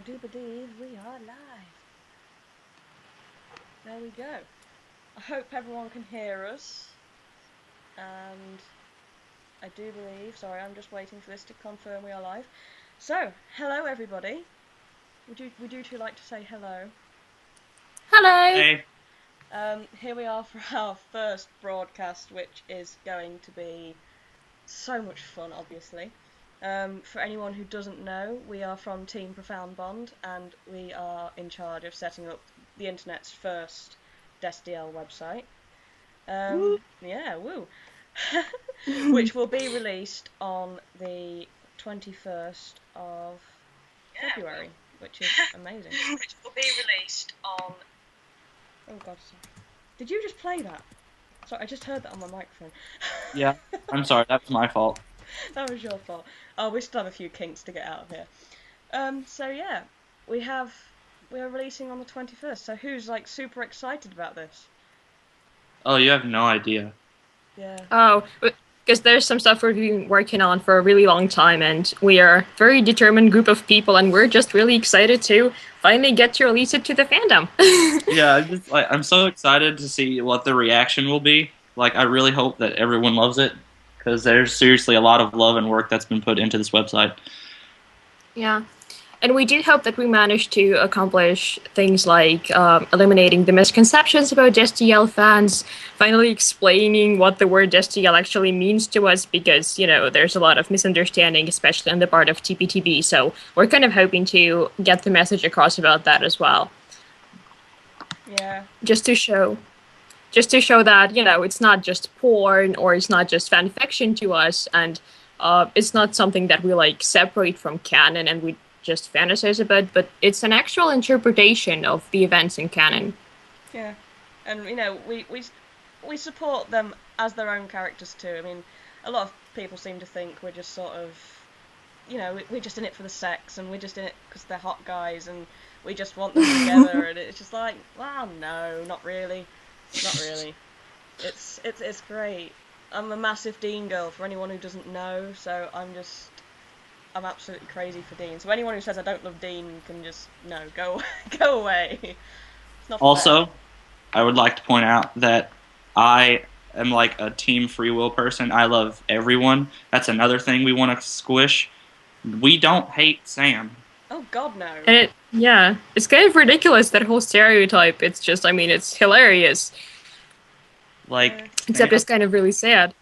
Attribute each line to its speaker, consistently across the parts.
Speaker 1: I do believe we are live. There we go. I hope everyone can hear us. And I do believe, sorry, I'm just waiting for this to confirm we are live. So, hello everybody. Would you two like to say hello?
Speaker 2: Hello!
Speaker 3: Hey.
Speaker 1: Here we are for our first broadcast, which is going to be so much fun, obviously. For anyone who doesn't know, we are from Team Profound Bond, and we are in charge of setting up the internet's first destiel website. Yeah, woo! Which will be released on the 21st of February, which is amazing.
Speaker 3: Which will be released on...
Speaker 1: Oh god, sorry. Did you just play that? Sorry, I just heard that on my microphone.
Speaker 3: Yeah, I'm sorry, that was my fault.
Speaker 1: That was your fault. Oh, we still have a few kinks to get out of here. So yeah, we are releasing on the 21st. So who's like super excited about this?
Speaker 3: Oh, you have no idea.
Speaker 1: Yeah.
Speaker 2: Oh, because there's some stuff we've been working on for a really long time, and we are a very determined group of people, and we're just really excited to finally get to release it to the fandom.
Speaker 3: Yeah, I'm so excited to see what the reaction will be. Like, I really hope that everyone loves it, because there's seriously a lot of love and work that's been put into this website.
Speaker 2: Yeah. And we do hope that we manage to accomplish things like eliminating the misconceptions about destiel fans, finally explaining what the word destiel actually means to us, because, you know, there's a lot of misunderstanding, especially on the part of TPTB, so we're kind of hoping to get the message across about that as well.
Speaker 1: Yeah.
Speaker 2: Just to show that, you know, it's not just porn, or it's not just fan fiction to us, and it's not something that we, like, separate from canon and we just fantasize about, but it's an actual interpretation of the events in canon.
Speaker 1: Yeah, and you know, we support them as their own characters too. I mean, a lot of people seem to think we're just sort of, you know, we're just in it for the sex, and we're just in it because they're hot guys, and we just want them together, and it's just like, well, no, not really, not really. It's great. I'm a massive Dean girl, for anyone who doesn't know, so I'm absolutely crazy for Dean. So anyone who says I don't love Dean can just, no, go away. It's not
Speaker 3: Also,
Speaker 1: fair.
Speaker 3: I would like to point out that I am like a team free will person. I love everyone. That's another thing we want to squish. We don't hate Sam.
Speaker 1: Oh god, no.
Speaker 2: And it's kind of ridiculous, that whole stereotype. It's just, I mean, it's hilarious.
Speaker 3: Like,
Speaker 2: except it's kind of really sad.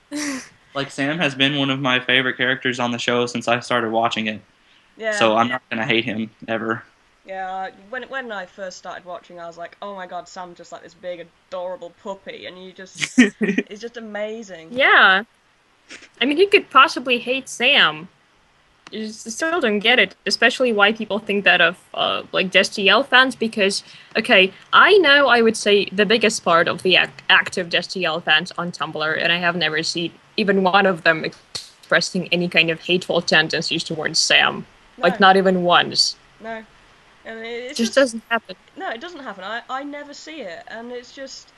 Speaker 3: Like, Sam has been one of my favorite characters on the show since I started watching it.
Speaker 1: Yeah.
Speaker 3: So I'm not going to hate him, ever.
Speaker 1: Yeah, when I first started watching, I was like, oh my god, Sam's just like this big, adorable puppy, and it's just amazing.
Speaker 2: Yeah. I mean, who could possibly hate Sam? You still don't get it, especially why people think that of, like, destiel fans, because, okay, I know I would say the biggest part of the active destiel fans on Tumblr, and I have never seen even one of them expressing any kind of hateful tendencies towards Sam.
Speaker 1: No.
Speaker 2: Like, not even once.
Speaker 1: No. And it
Speaker 2: just doesn't happen.
Speaker 1: No, it doesn't happen. I never see it, and it's just,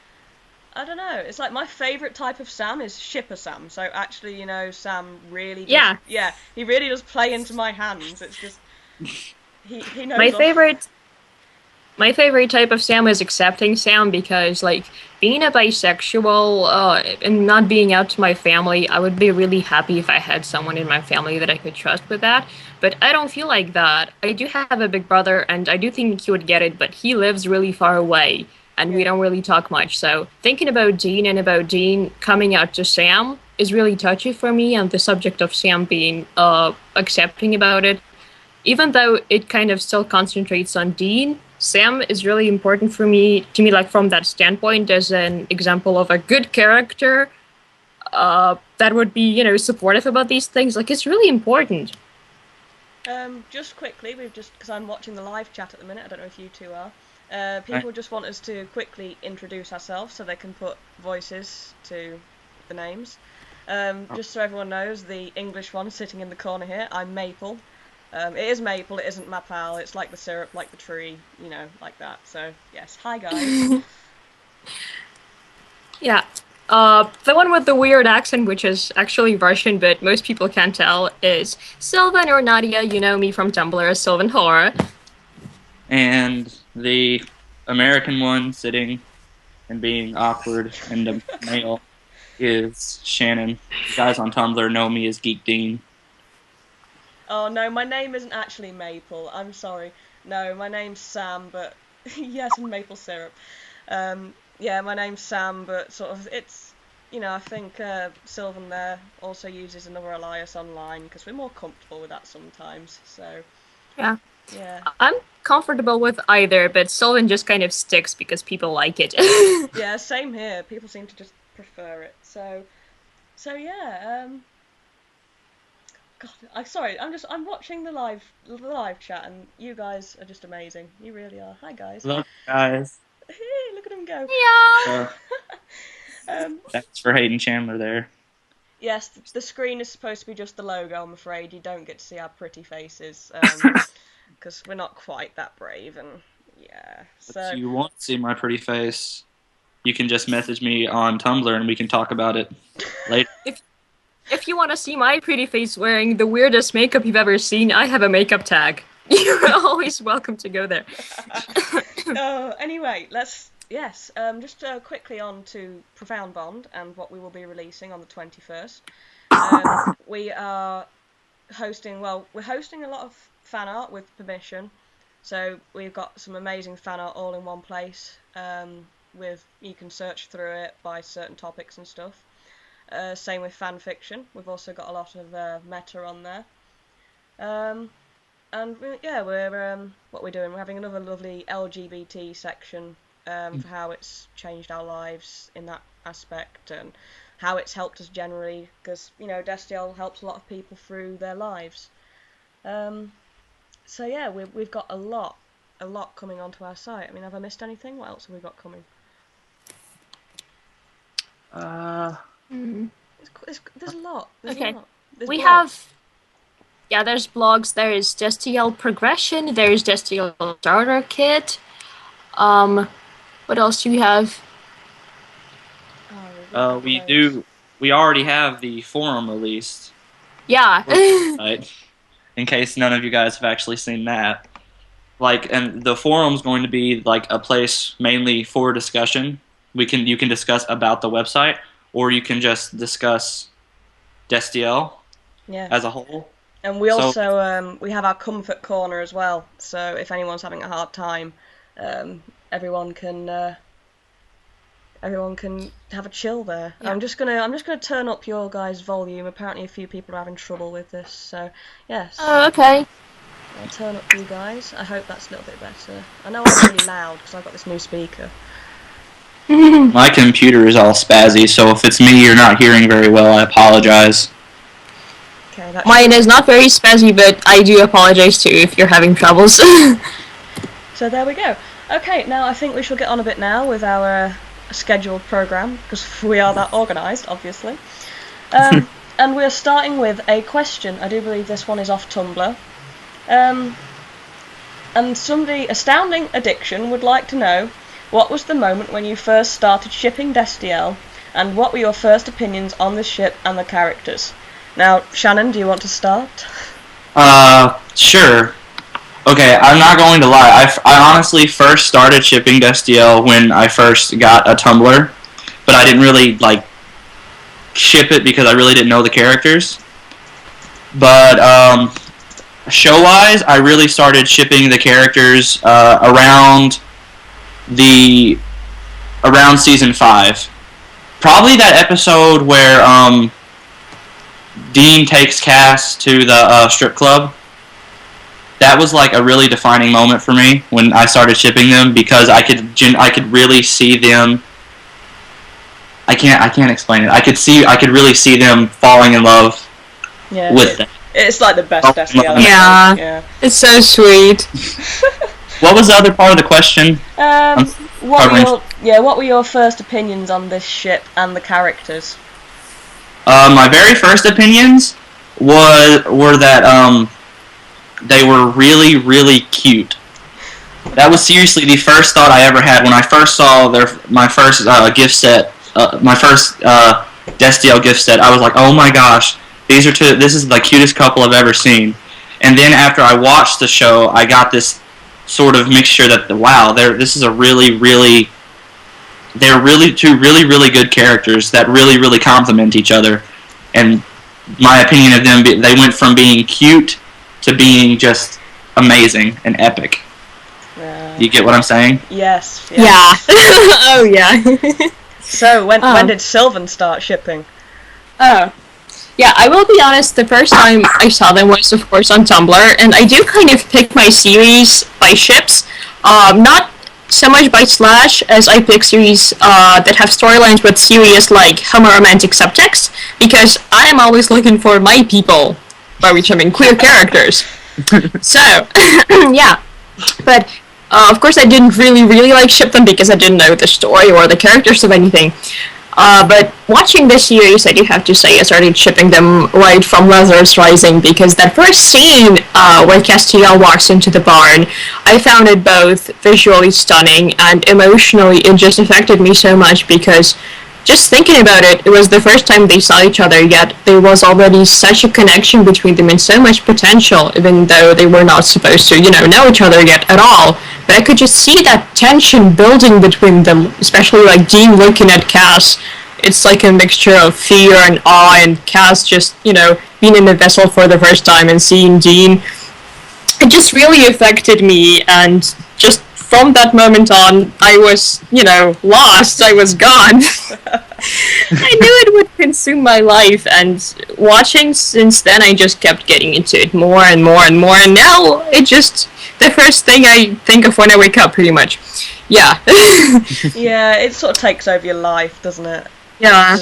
Speaker 1: I don't know. It's like my favourite type of Sam is shipper Sam. So actually, you know, Sam really does, yeah, he really does play into my hands. It's just he knows.
Speaker 2: My favorite type of Sam is accepting Sam, because, like, being a bisexual and not being out to my family, I would be really happy if I had someone in my family that I could trust with that. But I don't feel like that. I do have a big brother, and I do think he would get it, but he lives really far away, and we don't really talk much. So thinking about Dean coming out to Sam is really touchy for me, and the subject of Sam being accepting about it. Even though it kind of still concentrates on Dean, Sam is really important to me, like, from that standpoint, as an example of a good character that would be, you know, supportive about these things. Like, it's really important.
Speaker 1: Just quickly, because I'm watching the live chat at the minute, I don't know if you two are, people just want us to quickly introduce ourselves so they can put voices to the names. Just so everyone knows, the English one sitting in the corner here, I'm Mapal. It is Maple, it isn't Mapal, it's like the syrup, like the tree, you know, like that. So, yes, hi guys.
Speaker 2: Yeah. The one with the weird accent, which is actually Russian, but most people can't tell, is Silven or Nadia. You know me from Tumblr as Sylvan Horror.
Speaker 3: and the American one sitting and being awkward and a male is Shannon. You guys on Tumblr know me as Geek Dean.
Speaker 1: Oh no, my name isn't actually Maple. I'm sorry. No, my name's Sam, but yes, and maple syrup. Yeah, my name's Sam, but sort of it's, I think Silven there also uses another alias online because we're more comfortable with that sometimes. So
Speaker 2: Yeah.
Speaker 1: yeah.
Speaker 2: I'm comfortable with either, but Sylvan just kind of sticks because people like it.
Speaker 1: Yeah, same here. People seem to just prefer it. So yeah. God, I'm watching the live chat, and you guys are just amazing. You really are. Hi guys.
Speaker 3: Look, guys.
Speaker 1: Hey, look at him go.
Speaker 2: Yeah.
Speaker 3: Thanks for hating Chandler there.
Speaker 1: Yes, the screen is supposed to be just the logo. I'm afraid you don't get to see our pretty faces because we're not quite that brave, and yeah. So
Speaker 3: If you want to see my pretty face, you can just message me on Tumblr and we can talk about it later.
Speaker 2: If you want to see my pretty face wearing the weirdest makeup you've ever seen, I have a makeup tag. You're always welcome to go there.
Speaker 1: Anyway, just quickly on to Profound Bond and what we will be releasing on the 21st. We are hosting a lot of fan art with permission. So we've got some amazing fan art all in one place. You can search through it by certain topics and stuff. Same with fan fiction. We've also got a lot of meta on there. What we're doing, we're having another lovely LGBT section for how it's changed our lives in that aspect and how it's helped us generally, because Destiel helps a lot of people through their lives. So yeah, we've got a lot coming onto our site. I mean, have I missed anything? What else have we got coming? There's a lot. There's
Speaker 2: blogs. There's Destiel Progression. There's Destiel Starter Kit. What else do we have?
Speaker 3: We already have the forum released.
Speaker 2: Yeah.
Speaker 3: Right. In case none of you guys have actually seen that. And the forum's going to be like a place mainly for discussion. You can discuss about the website, or you can just discuss Destiel as a whole.
Speaker 1: And we also we have our comfort corner as well. So if anyone's having a hard time, everyone can have a chill there. Yeah. I'm just gonna turn up your guys' volume. Apparently, a few people are having trouble with this. So yes.
Speaker 2: Oh, okay.
Speaker 1: I'll turn up you guys. I hope that's a little bit better. I know I'm really loud because I've got this new speaker.
Speaker 3: My computer is all spazzy, so if it's me you're not hearing very well, I apologize.
Speaker 1: Okay,
Speaker 2: mine is not very spazzy, but I do apologize too if you're having troubles.
Speaker 1: So there we go. Okay, now I think we shall get on a bit now with our scheduled program, because we are that organised, obviously. And we're starting with a question. I do believe this one is off Tumblr. And somebody, Astounding Addiction, would like to know, what was the moment when you first started shipping Destiel, and what were your first opinions on the ship and the characters? Now, Shannon, do you want to start?
Speaker 3: Sure. Okay, I'm not going to lie. I honestly first started shipping Destiel when I first got a Tumblr, but I didn't really, ship it because I really didn't know the characters. But, show-wise, I really started shipping the characters around season 5. Probably that episode where Dean takes Cass to the strip club. That was a really defining moment for me when I started shipping them, because I could really see them. I can't explain it. I could really see them falling in love with them.
Speaker 1: It's like the best Destiel.
Speaker 2: Yeah, it's so sweet.
Speaker 3: What was the other part of the question?
Speaker 1: What were your first opinions on this ship and the characters?
Speaker 3: My very first opinions were that they were really, really cute. That was seriously the first thought I ever had when I first saw my first gift set, my first Destiel gift set. I was like, oh my gosh, this is the cutest couple I've ever seen. And then after I watched the show, I got this sort of mixture that this is a they're really two really good characters that really complement each other, and my opinion of them, they went from being cute to being just amazing and epic. You get what I'm saying?
Speaker 1: Yes.
Speaker 2: Yeah. Oh yeah.
Speaker 1: So when did Silven start shipping?
Speaker 2: Oh. Yeah, I will be honest, the first time I saw them was, of course, on Tumblr, and I do kind of pick my series by ships, not so much by slash as I pick series that have storylines with serious, like, homoromantic subtext, because I am always looking for my people, by which I mean queer characters. So, yeah. But, of course, I didn't really like ship them because I didn't know the story or the characters of anything. But watching this series, I do have to say I started shipping them right from Lazarus Rising, because that first scene where Castiel walks into the barn, I found it both visually stunning and emotionally it just affected me so much, because just thinking about it, it was the first time they saw each other, yet there was already such a connection between them and so much potential, even though they were not supposed to, know each other yet at all. But I could just see that tension building between them, especially like Dean looking at Cass. It's like a mixture of fear and awe, and Cass just, being in the vessel for the first time and seeing Dean. It just really affected me, and just from that moment on, I was, lost. I was gone. I knew it would consume my life, and watching since then, I just kept getting into it more and more and more, and now it just the first thing I think of when I wake up, pretty much. Yeah.
Speaker 1: Yeah, it sort of takes over your life, doesn't it?
Speaker 2: Yeah.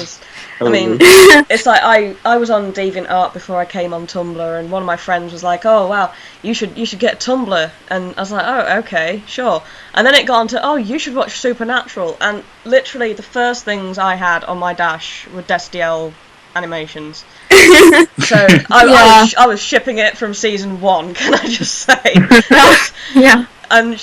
Speaker 1: I mean, it's like I was on DeviantArt before I came on Tumblr, and one of my friends was like, "Oh wow, you should get Tumblr," and I was like, "Oh okay, sure." And then it got on to, "Oh, you should watch Supernatural," and literally the first things I had on my dash were Destiel animations. So I was shipping it from season 1. Can I just say?
Speaker 2: Yeah.
Speaker 1: And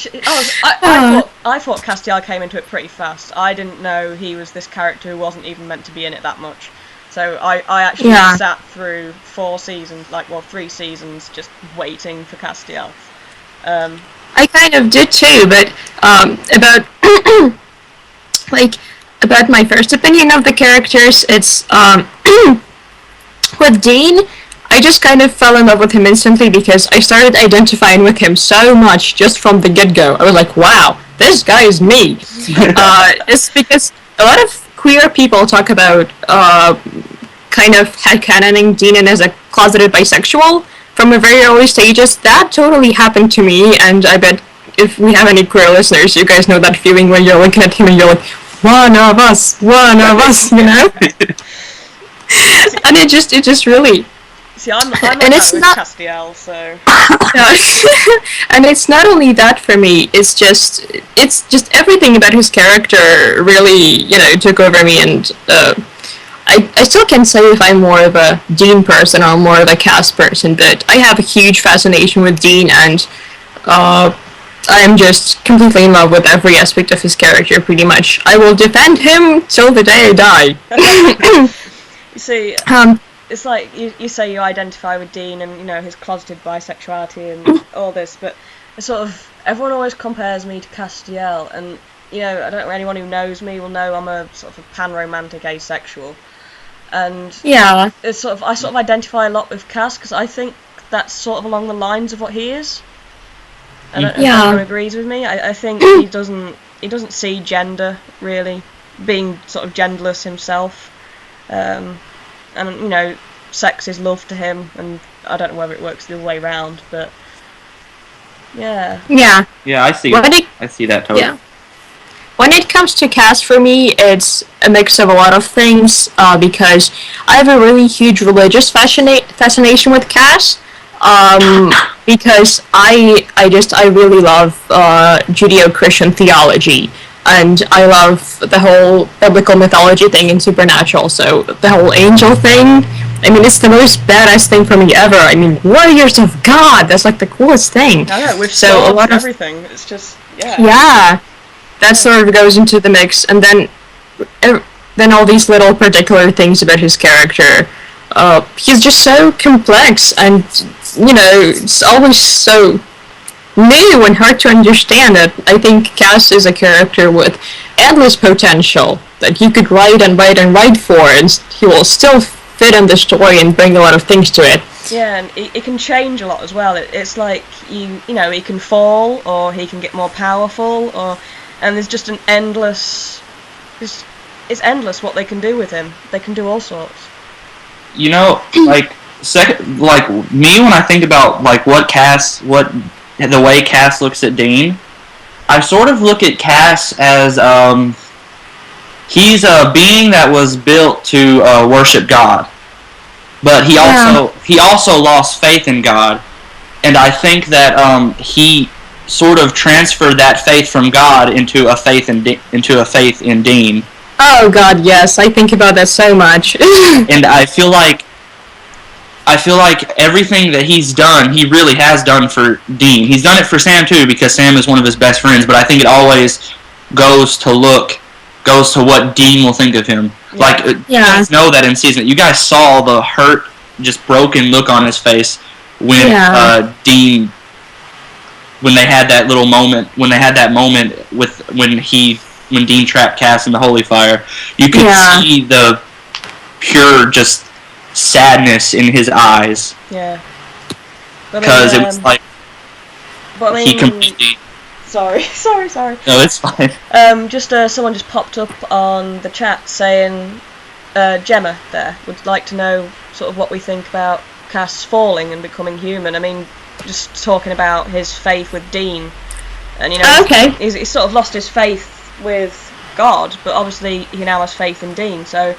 Speaker 1: I thought Castiel came into it pretty fast. I didn't know he was this character who wasn't even meant to be in it that much. So I actually sat through 3 seasons just waiting for Castiel.
Speaker 2: I kind of did too, but about about my first opinion of the characters, it's with Dean, I just kind of fell in love with him instantly because I started identifying with him so much just from the get-go. I was like, wow, this guy is me. It's because a lot of queer people talk about kind of headcanoning Dean as a closeted bisexual from a very early stages. That totally happened to me, and I bet if we have any queer listeners, you guys know that feeling when you're looking at him and you're like, one of us, And it just really...
Speaker 1: See, I'm and it's not Castiel, so...
Speaker 2: And it's not only that for me, it's just everything about his character really, took over me, and I still can't say if I'm more of a Dean person or more of a Cass person, but I have a huge fascination with Dean, and I'm just completely in love with every aspect of his character, pretty much. I will defend him till the day I die.
Speaker 1: You see... it's like you say you identify with Dean and his closeted bisexuality and all this, but it's sort of everyone always compares me to Castiel, and I don't know, anyone who knows me will know I'm a sort of a pan-romantic asexual, and it's I sort of identify a lot with Cass because I think that's sort of along the lines of what he is, and everyone agrees with me. I think he doesn't see gender really, being sort of genderless himself. And sex is love to him, and I don't know whether it works the other way around, but yeah,
Speaker 3: I see that totally.
Speaker 2: Yeah. When it comes to Cass, for me, it's a mix of a lot of things, because I have a really huge religious fascination with Cass, because I really love Judeo-Christian theology. And I love the whole biblical mythology thing in Supernatural, so the whole angel thing, I mean, it's the most badass thing for me ever. I mean, warriors of God, that's like the coolest thing.
Speaker 1: I know, with so a lot of everything, it's just,
Speaker 2: that sort of goes into the mix, and then all these little particular things about his character. He's just so complex, and, it's always so new and hard to understand it. I think Cass is a character with endless potential that you could write and write and write for, and he will still fit in the story and bring a lot of things to it.
Speaker 1: Yeah, and it can change a lot as well. It's like you know, he can fall, or he can get more powerful, and there's just an endless. It's endless what they can do with him. They can do all sorts.
Speaker 3: You know, like me, when I think about like the way Cass looks at Dean, I sort of look at Cass as he's a being that was built to worship God, but he also lost faith in God, and I think that he sort of transferred that faith from God into a faith in Dean.
Speaker 2: Oh God, yes, I think about that so much.
Speaker 3: And I feel like everything that he's done, he really has done for Dean. He's done it for Sam too, because Sam is one of his best friends, but I think it always goes to what Dean will think of him. Yeah. Like, you guys know that in season, you guys saw the hurt, just broken look on his face when Dean, when they had that moment when Dean trapped Cass in the holy fire. You could see the pure just sadness in his eyes.
Speaker 1: Yeah.
Speaker 3: Because it was like he completely...
Speaker 1: Sorry.
Speaker 3: No, it's fine.
Speaker 1: Someone just popped up on the chat saying Gemma there would like to know sort of what we think about Cass falling and becoming human. I mean, just talking about his faith with Dean. And, you know, he's sort of lost his faith with God, but obviously he now has faith in Dean, so,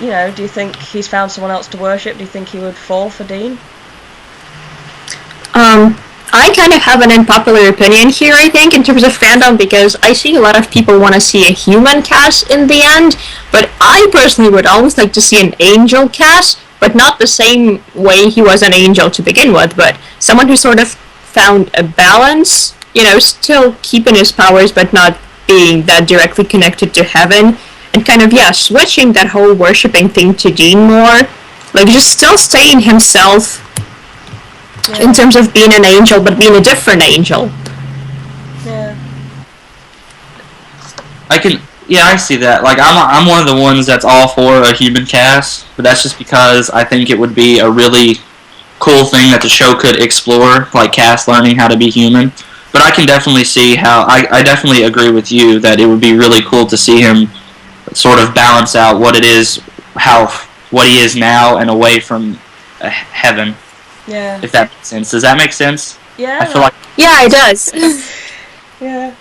Speaker 1: you know, do you think he's found someone else to worship? Do you think he would fall for Dean?
Speaker 2: I kind of have an unpopular opinion here, I think, in terms of fandom, because I see a lot of people want to see a human Cass in the end, but I personally would always like to see an angel Cass, but not the same way he was an angel to begin with, but someone who sort of found a balance, you know, still keeping his powers, but not being that directly connected to heaven, and kind of, switching that whole worshipping thing to Dean more, like, just still staying himself in terms of being an angel, but being a different angel.
Speaker 1: Yeah.
Speaker 3: I see that. Like, I'm one of the ones that's all for a human Cass, but that's just because I think it would be a really cool thing that the show could explore, like Cass learning how to be human. But I can definitely see how, I definitely agree with you that it would be really cool to see him sort of balance out what he is now and away from heaven.
Speaker 1: Yeah.
Speaker 3: If that makes sense. Does that make sense?
Speaker 1: Yeah.
Speaker 3: I feel like...
Speaker 2: Yeah, it does.
Speaker 1: Yeah.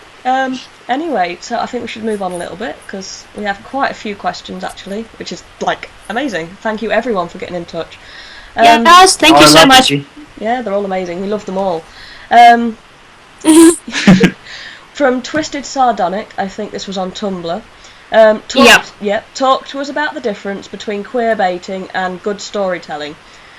Speaker 1: Anyway, so I think we should move on a little bit, because we have quite a few questions, actually, which is, like, amazing. Thank you, everyone, for getting in touch.
Speaker 2: Yes, thank you so much.
Speaker 1: Yeah, they're all amazing. We love them all. From Twisted Sardonic, I think this was on Tumblr. Talk to us about the difference between queerbaiting and good storytelling.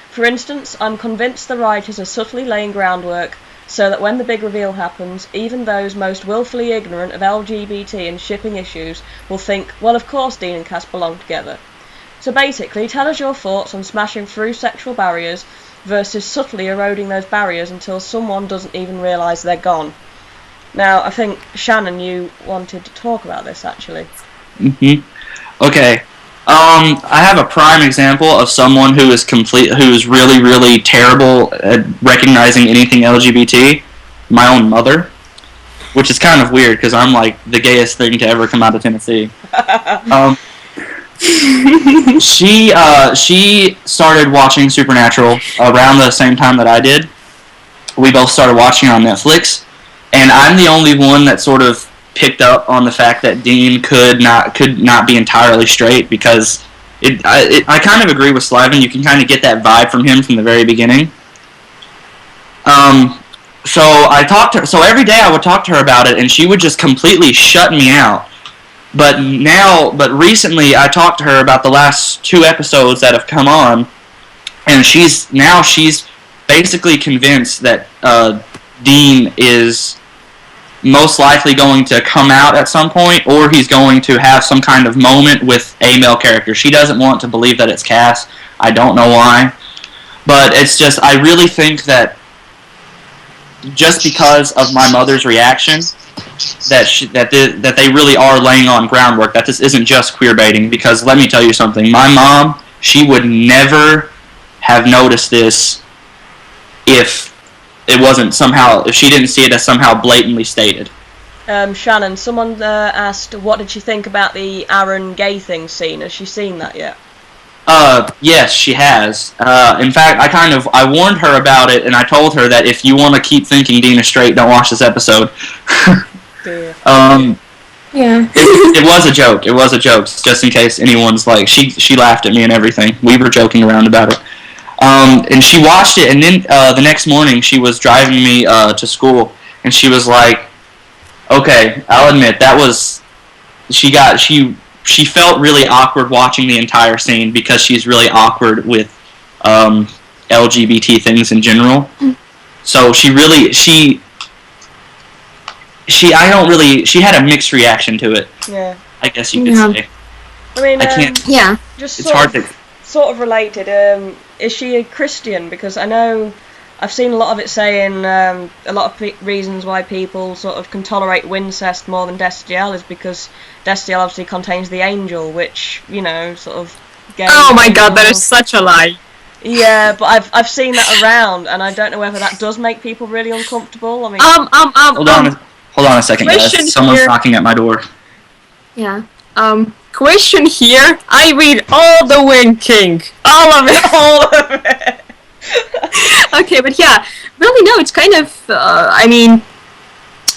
Speaker 1: For instance, I'm convinced the writers are subtly laying groundwork so that when the big reveal happens, even those most willfully ignorant of LGBT and shipping issues will think, well, of course Dean and Cass belong together. So basically, tell us your thoughts on smashing through sexual barriers versus subtly eroding those barriers until someone doesn't even realise they're gone. Now, I think, Shannon, you wanted to talk about this, actually.
Speaker 3: Mm-hmm. Okay. I have a prime example of someone who is really, really terrible at recognizing anything LGBT. My own mother. Which is kind of weird, because I'm, like, the gayest thing to ever come out of Tennessee. She started watching Supernatural around the same time that I did. We both started watching it on Netflix, and I'm the only one that sort of picked up on the fact that Dean could not be entirely straight, because I kind of agree with Silven. You can kind of get that vibe from him from the very beginning. So every day I would talk to her about it, and she would just completely shut me out. But recently I talked to her about the last 2 episodes that have come on, and she's basically convinced that Dean is most likely going to come out at some point, or he's going to have some kind of moment with a male character. She doesn't want to believe that it's Cass. I don't know why. But it's just, I really think that just because of my mother's reaction, that they really are laying on groundwork, that this isn't just queer baiting. Because let me tell you something, my mom, she would never have noticed this if if she didn't see it as somehow blatantly stated.
Speaker 1: Shannon, someone asked, what did she think about the Aaron gay thing scene? Has she seen that yet?
Speaker 3: Yes, she has. In fact, I warned her about it, and I told her that if you want to keep thinking Dean is straight, don't watch this episode.
Speaker 2: Yeah.
Speaker 3: It was a joke. It was a joke, just in case anyone's like, she laughed at me and everything. We were joking around about it. And she watched it, and then the next morning she was driving me to school, and she was like, okay, I'll admit, that was... She felt really awkward watching the entire scene because she's really awkward with LGBT things in general. So she had a mixed reaction to it.
Speaker 1: Yeah.
Speaker 3: I guess you could say.
Speaker 1: I mean,
Speaker 3: I can't.
Speaker 2: Yeah.
Speaker 1: Just
Speaker 3: It's hard to.
Speaker 1: sort of related. Is she a Christian? Because I know I've seen a lot of it saying a lot of reasons why people sort of can tolerate Wincest more than destiel is because destiel obviously contains the angel, which, you know, sort of gay.
Speaker 2: Oh my god, that is such a lie.
Speaker 1: Yeah, but I've seen that around, and I don't know whether that does make people really uncomfortable. I mean,
Speaker 3: Hold on a second, guys. Someone's knocking at my door.
Speaker 2: Yeah. Question here. I read all the winking. All of it.
Speaker 1: all of it.
Speaker 2: Okay, but yeah, really, no, it's kind of, I mean,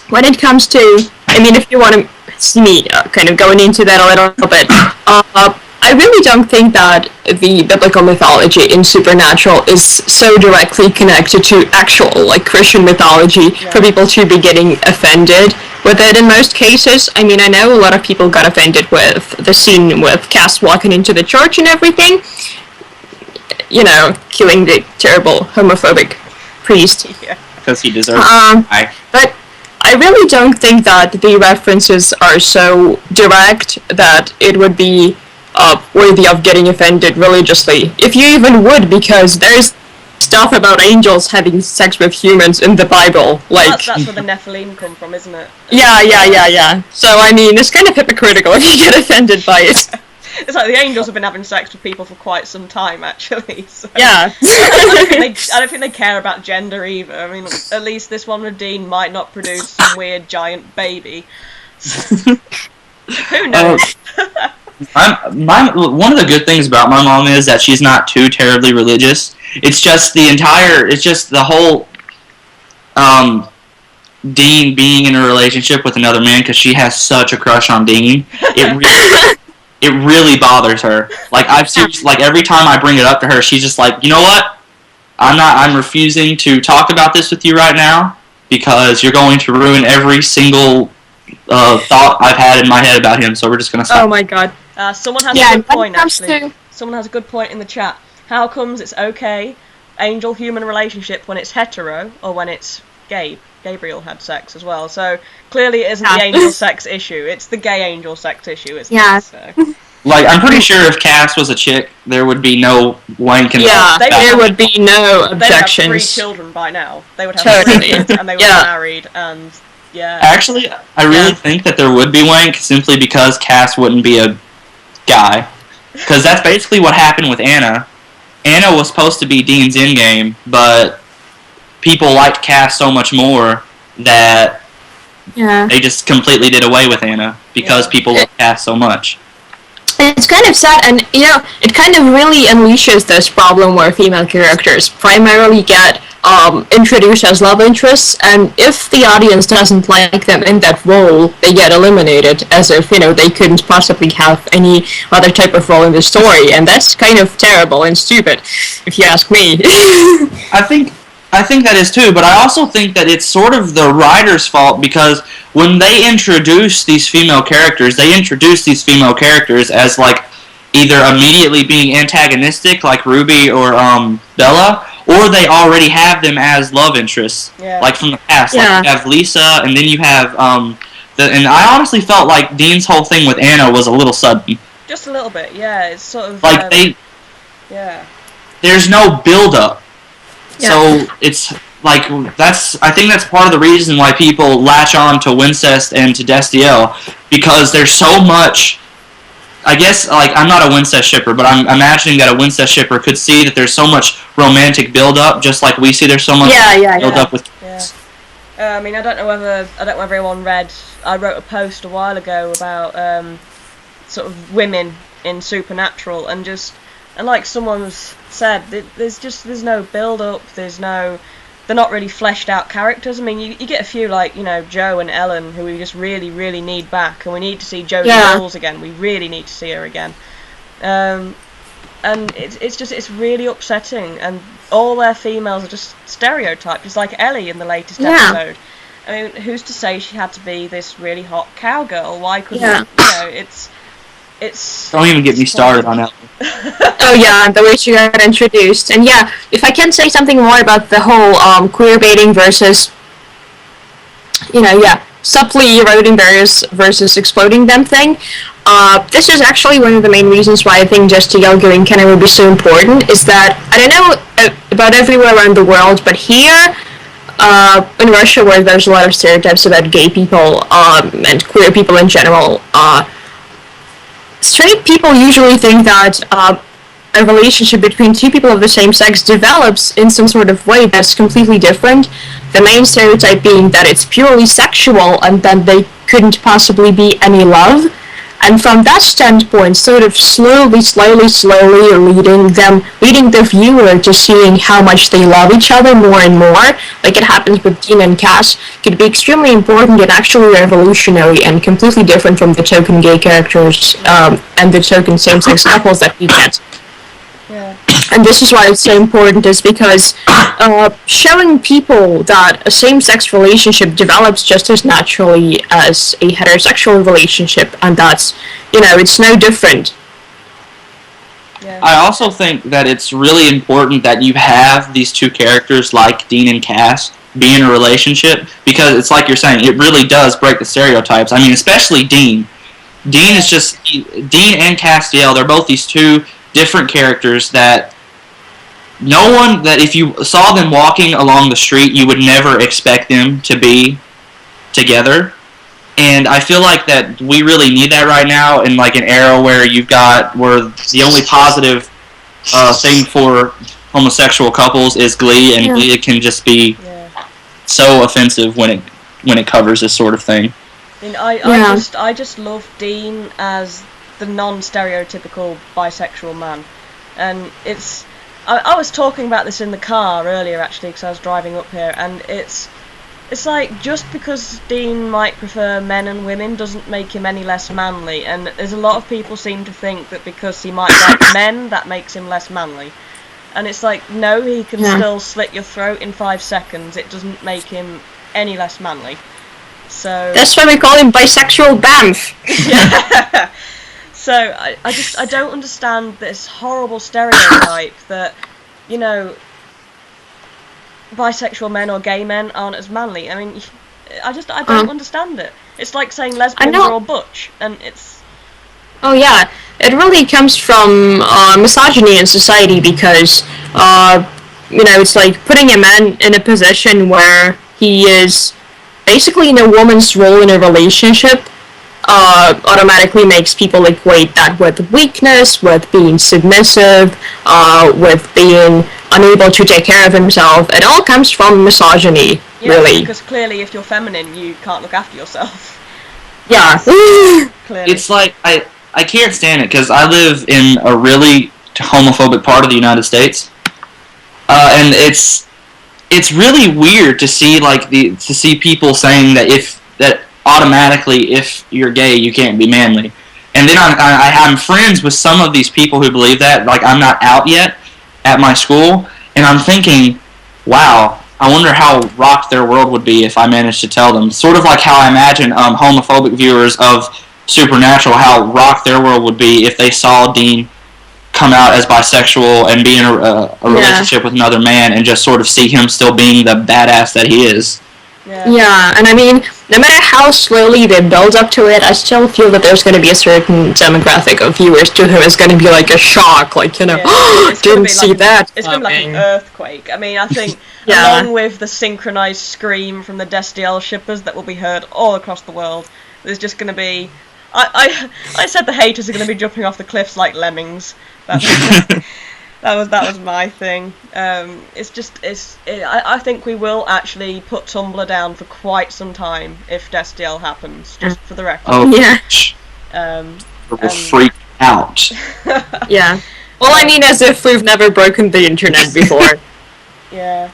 Speaker 2: when it comes to, I mean, if you want to see me kind of going into that a little bit, I really don't think that the biblical mythology in Supernatural is so directly connected to actual, like, Christian mythology for people to be getting offended with it in most cases. I mean, I know a lot of people got offended with the scene with Cass walking into the church and everything, you know, killing the terrible homophobic priest.
Speaker 1: Yeah.
Speaker 3: Because he deserves it.
Speaker 2: But I really don't think that the references are so direct that it would be worthy of getting offended religiously. If you even would, because there's stuff about angels having sex with humans in the Bible. Like,
Speaker 1: that's where the Nephilim come from, isn't it?
Speaker 2: Yeah. So, I mean, it's kind of hypocritical if you get offended by it.
Speaker 1: It's like the angels have been having sex with people for quite some time, actually. So.
Speaker 2: Yeah.
Speaker 1: I don't think they care about gender either. I mean, at least this one with Dean might not produce some weird giant baby. Who knows?
Speaker 3: One of the good things about my mom is that she's not too terribly religious. It's just the whole Dean being in a relationship with another man, because she has such a crush on Dean. It really bothers her. Like, like, every time I bring it up to her, she's just like, you know what? I'm refusing to talk about this with you right now, because you're going to ruin every single thought I've had in my head about him, so we're just gonna stop.
Speaker 2: Oh my god.
Speaker 1: Someone has a good point, actually. Someone has a good point in the chat. How comes it's okay, angel-human relationship, when it's hetero, or when it's gay? Gabriel had sex as well, so clearly it isn't the angel sex issue, it's the gay angel sex issue, isn't it? So.
Speaker 3: Like, I'm pretty sure if Cass was a chick, there would be no wank in the
Speaker 2: there would be no objections.
Speaker 1: They would have 3 children by now. They would have 3 kids, and they would be married, and
Speaker 3: Actually, I really think that there would be wank, simply because Cass wouldn't be a guy. Because that's basically what happened with Anna. Anna was supposed to be Dean's endgame, but people liked Cass so much more that they just completely did away with Anna, because people loved Cass so much.
Speaker 2: It's kind of sad, and, you know, it kind of really unleashes this problem where female characters primarily get introduced as love interests, and if the audience doesn't like them in that role, they get eliminated, as if, you know, they couldn't possibly have any other type of role in the story, and that's kind of terrible and stupid, if you ask me.
Speaker 3: I think that is too, but I also think that it's sort of the writer's fault, because when they introduce these female characters, as, like, either immediately being antagonistic, like Ruby or Bella, or they already have them as love interests, like from the past. Like, you have Lisa, and then you have, and I honestly felt like Dean's whole thing with Anna was a little sudden.
Speaker 1: Just a little bit, yeah, it's sort of...
Speaker 3: Like, there's no build-up. So, it's like I think that's part of the reason why people latch on to Wincest and to Destiel, because there's so much. I guess, like, I'm not a Wincest shipper, but I'm imagining that a Wincest shipper could see that there's so much romantic build-up, just like we see there's so much build-up with kids.
Speaker 1: I mean, I don't know whether everyone read. I wrote a post a while ago about sort of women in Supernatural, and like someone's said, there's no build-up. They're not really fleshed out characters. I mean, you get a few like, Jo and Ellen, who we just really, really need back, and we need to see Josie Knowles again. We really need to see her again. And it's really upsetting, and all their females are just stereotyped, just like Ellie in the latest episode. I mean, who's to say she had to be this really hot cowgirl? Why couldn't it's
Speaker 3: don't even get me started on that.
Speaker 2: Oh yeah, the way she got introduced. And yeah, if I can say something more about the whole queer baiting versus, subtly eroding barriers versus exploding them thing, this is actually one of the main reasons why I think Destiel giving canon would be so important, is that, I don't know about everywhere around the world, but here, in Russia, where there's a lot of stereotypes about gay people, and queer people in general, straight people usually think that a relationship between two people of the same sex develops in some sort of way that's completely different. The main stereotype being that it's purely sexual and that they couldn't possibly be any love. And from that standpoint, sort of slowly leading the viewer to seeing how much they love each other more and more, like it happens with Dean and Cass, could be extremely important and actually revolutionary and completely different from the token gay characters and the token same-sex couples that we get.
Speaker 1: Yeah.
Speaker 2: And this is why it's so important, is because showing people that a same-sex relationship develops just as naturally as a heterosexual relationship, and that's, it's no different.
Speaker 1: Yeah.
Speaker 3: I also think that it's really important that you have these two characters like Dean and Cass be in a relationship, because it's like you're saying, it really does break the stereotypes. I mean, especially Dean. Dean and Castiel, they're both these two different characters that if you saw them walking along the street, you would never expect them to be together. And I feel like that we really need that right now in like an era where where the only positive thing for homosexual couples is Glee, and Glee can just be so offensive when it covers this sort of thing.
Speaker 1: I mean, I just love Dean as the non-stereotypical bisexual man, and I was talking about this in the car earlier actually, because I was driving up here, and it's like, just because Dean might prefer men and women doesn't make him any less manly, and there's a lot of people seem to think that because he might like men, that makes him less manly, and it's like, no, he can still slit your throat in 5 seconds. It doesn't make him any less manly. So
Speaker 2: that's why we call him bisexual Banff.
Speaker 1: Yeah. So I don't understand this horrible stereotype that, bisexual men or gay men aren't as manly. I mean, I don't understand it. It's like saying lesbians are all butch, and it's...
Speaker 2: Oh yeah, it really comes from misogyny in society, because, it's like putting a man in a position where he is basically in a woman's role in a relationship automatically makes people equate that with weakness, with being submissive, with being unable to take care of himself. It all comes from misogyny, really.
Speaker 1: Because clearly if you're feminine, you can't look after yourself.
Speaker 2: Yeah.
Speaker 1: Clearly.
Speaker 3: It's like, I can't stand it, because I live in a really homophobic part of the United States, and it's really weird to see people saying that automatically, if you're gay, you can't be manly. And then I'm friends with some of these people who believe that. Like, I'm not out yet at my school, and I'm thinking, wow, I wonder how rocked their world would be if I managed to tell them. Sort of like how I imagine homophobic viewers of Supernatural, how rocked their world would be if they saw Dean come out as bisexual and be in a relationship with another man, and just sort of see him still being the badass that he is.
Speaker 2: Yeah, and I mean, no matter how slowly they build up to it, I still feel that there's going to be a certain demographic of viewers to whom it's going to be like a shock, like, didn't see that.
Speaker 1: It's going to be like an earthquake. I mean, I think
Speaker 2: Yeah.
Speaker 1: along with the synchronized scream from the Destiel shippers that will be heard all across the world. There's just going to be... I said the haters are going to be jumping off the cliffs like lemmings. That was my thing. I think we will actually put Tumblr down for quite some time if Destiel happens, just for the record.
Speaker 3: Oh,
Speaker 2: Yeah.
Speaker 3: We'll freak out.
Speaker 2: Yeah. Well, I mean, as if we've never broken the internet before.
Speaker 1: Yeah.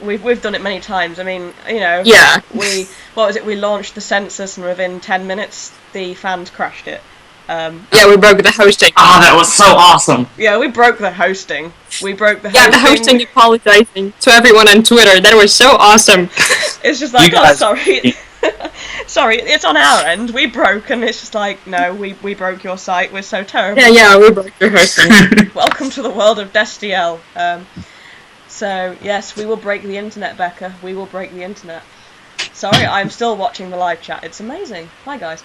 Speaker 1: We've done it many times. I mean, you know.
Speaker 2: Yeah.
Speaker 1: We launched the census, and within 10 minutes, the fans crashed it.
Speaker 2: Yeah, we broke the hosting.
Speaker 3: Oh, that was so awesome.
Speaker 1: Yeah, we broke the hosting.
Speaker 2: Yeah, the hosting apologizing to everyone on Twitter. That was so awesome.
Speaker 1: It's just like, sorry. Sorry, it's on our end. We broke, and it's just like, no, we broke your site. We're so terrible.
Speaker 2: Yeah, we broke your hosting.
Speaker 1: Welcome to the world of Destiel. So, yes, we will break the internet, Becca. We will break the internet. Sorry, I'm still watching the live chat. It's amazing. Hi, guys.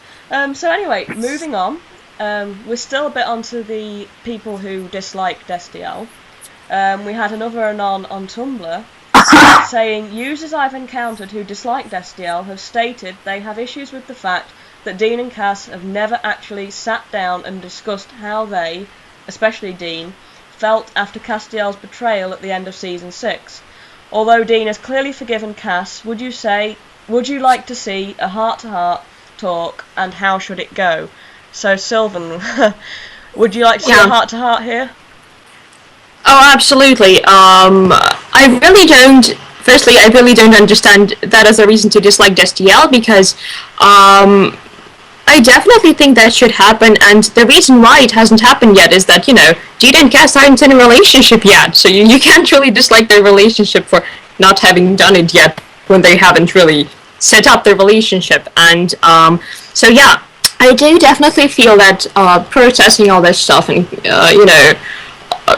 Speaker 1: So anyway, moving on. We're still a bit onto the people who dislike Destiel. We had another anon on Tumblr saying, users I've encountered who dislike Destiel have stated they have issues with the fact that Dean and Cass have never actually sat down and discussed how they, especially Dean, felt after Castiel's betrayal at the end of Season 6. Although Dean has clearly forgiven Cass, would you like to see a heart-to-heart talk, and how should it go? So, Silven, would you like to see a heart-to-heart here?
Speaker 2: Oh, absolutely. Firstly, I really don't understand that as a reason to dislike Destiel, because I definitely think that should happen, and the reason why it hasn't happened yet is that, Dean and Cass aren't in a relationship yet, so you can't really dislike their relationship for not having done it yet when they haven't really set up their relationship. And so yeah, I do definitely feel that protesting all this stuff and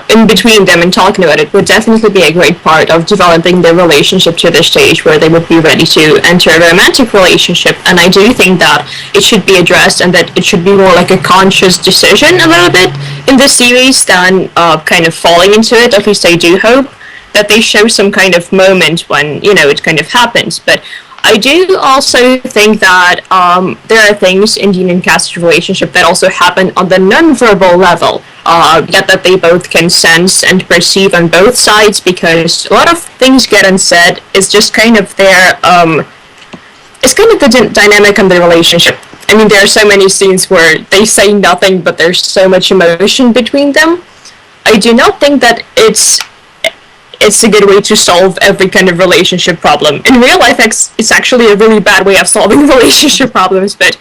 Speaker 2: in between them and talking about it would definitely be a great part of developing their relationship to the stage where they would be ready to enter a romantic relationship. And I do think that it should be addressed, and that it should be more like a conscious decision a little bit in this series than kind of falling into it. At least I do hope that they show some kind of moment when it kind of happens. But I do also think that there are things in Dean and Cass's relationship that also happen on the non-verbal level, that they both can sense and perceive on both sides, because a lot of things get unsaid. It's just kind of it's kind of the dynamic of the relationship. I mean, there are so many scenes where they say nothing, but there's so much emotion between them. I do not think that it's a good way to solve every kind of relationship problem. In real life, it's actually a really bad way of solving relationship problems, but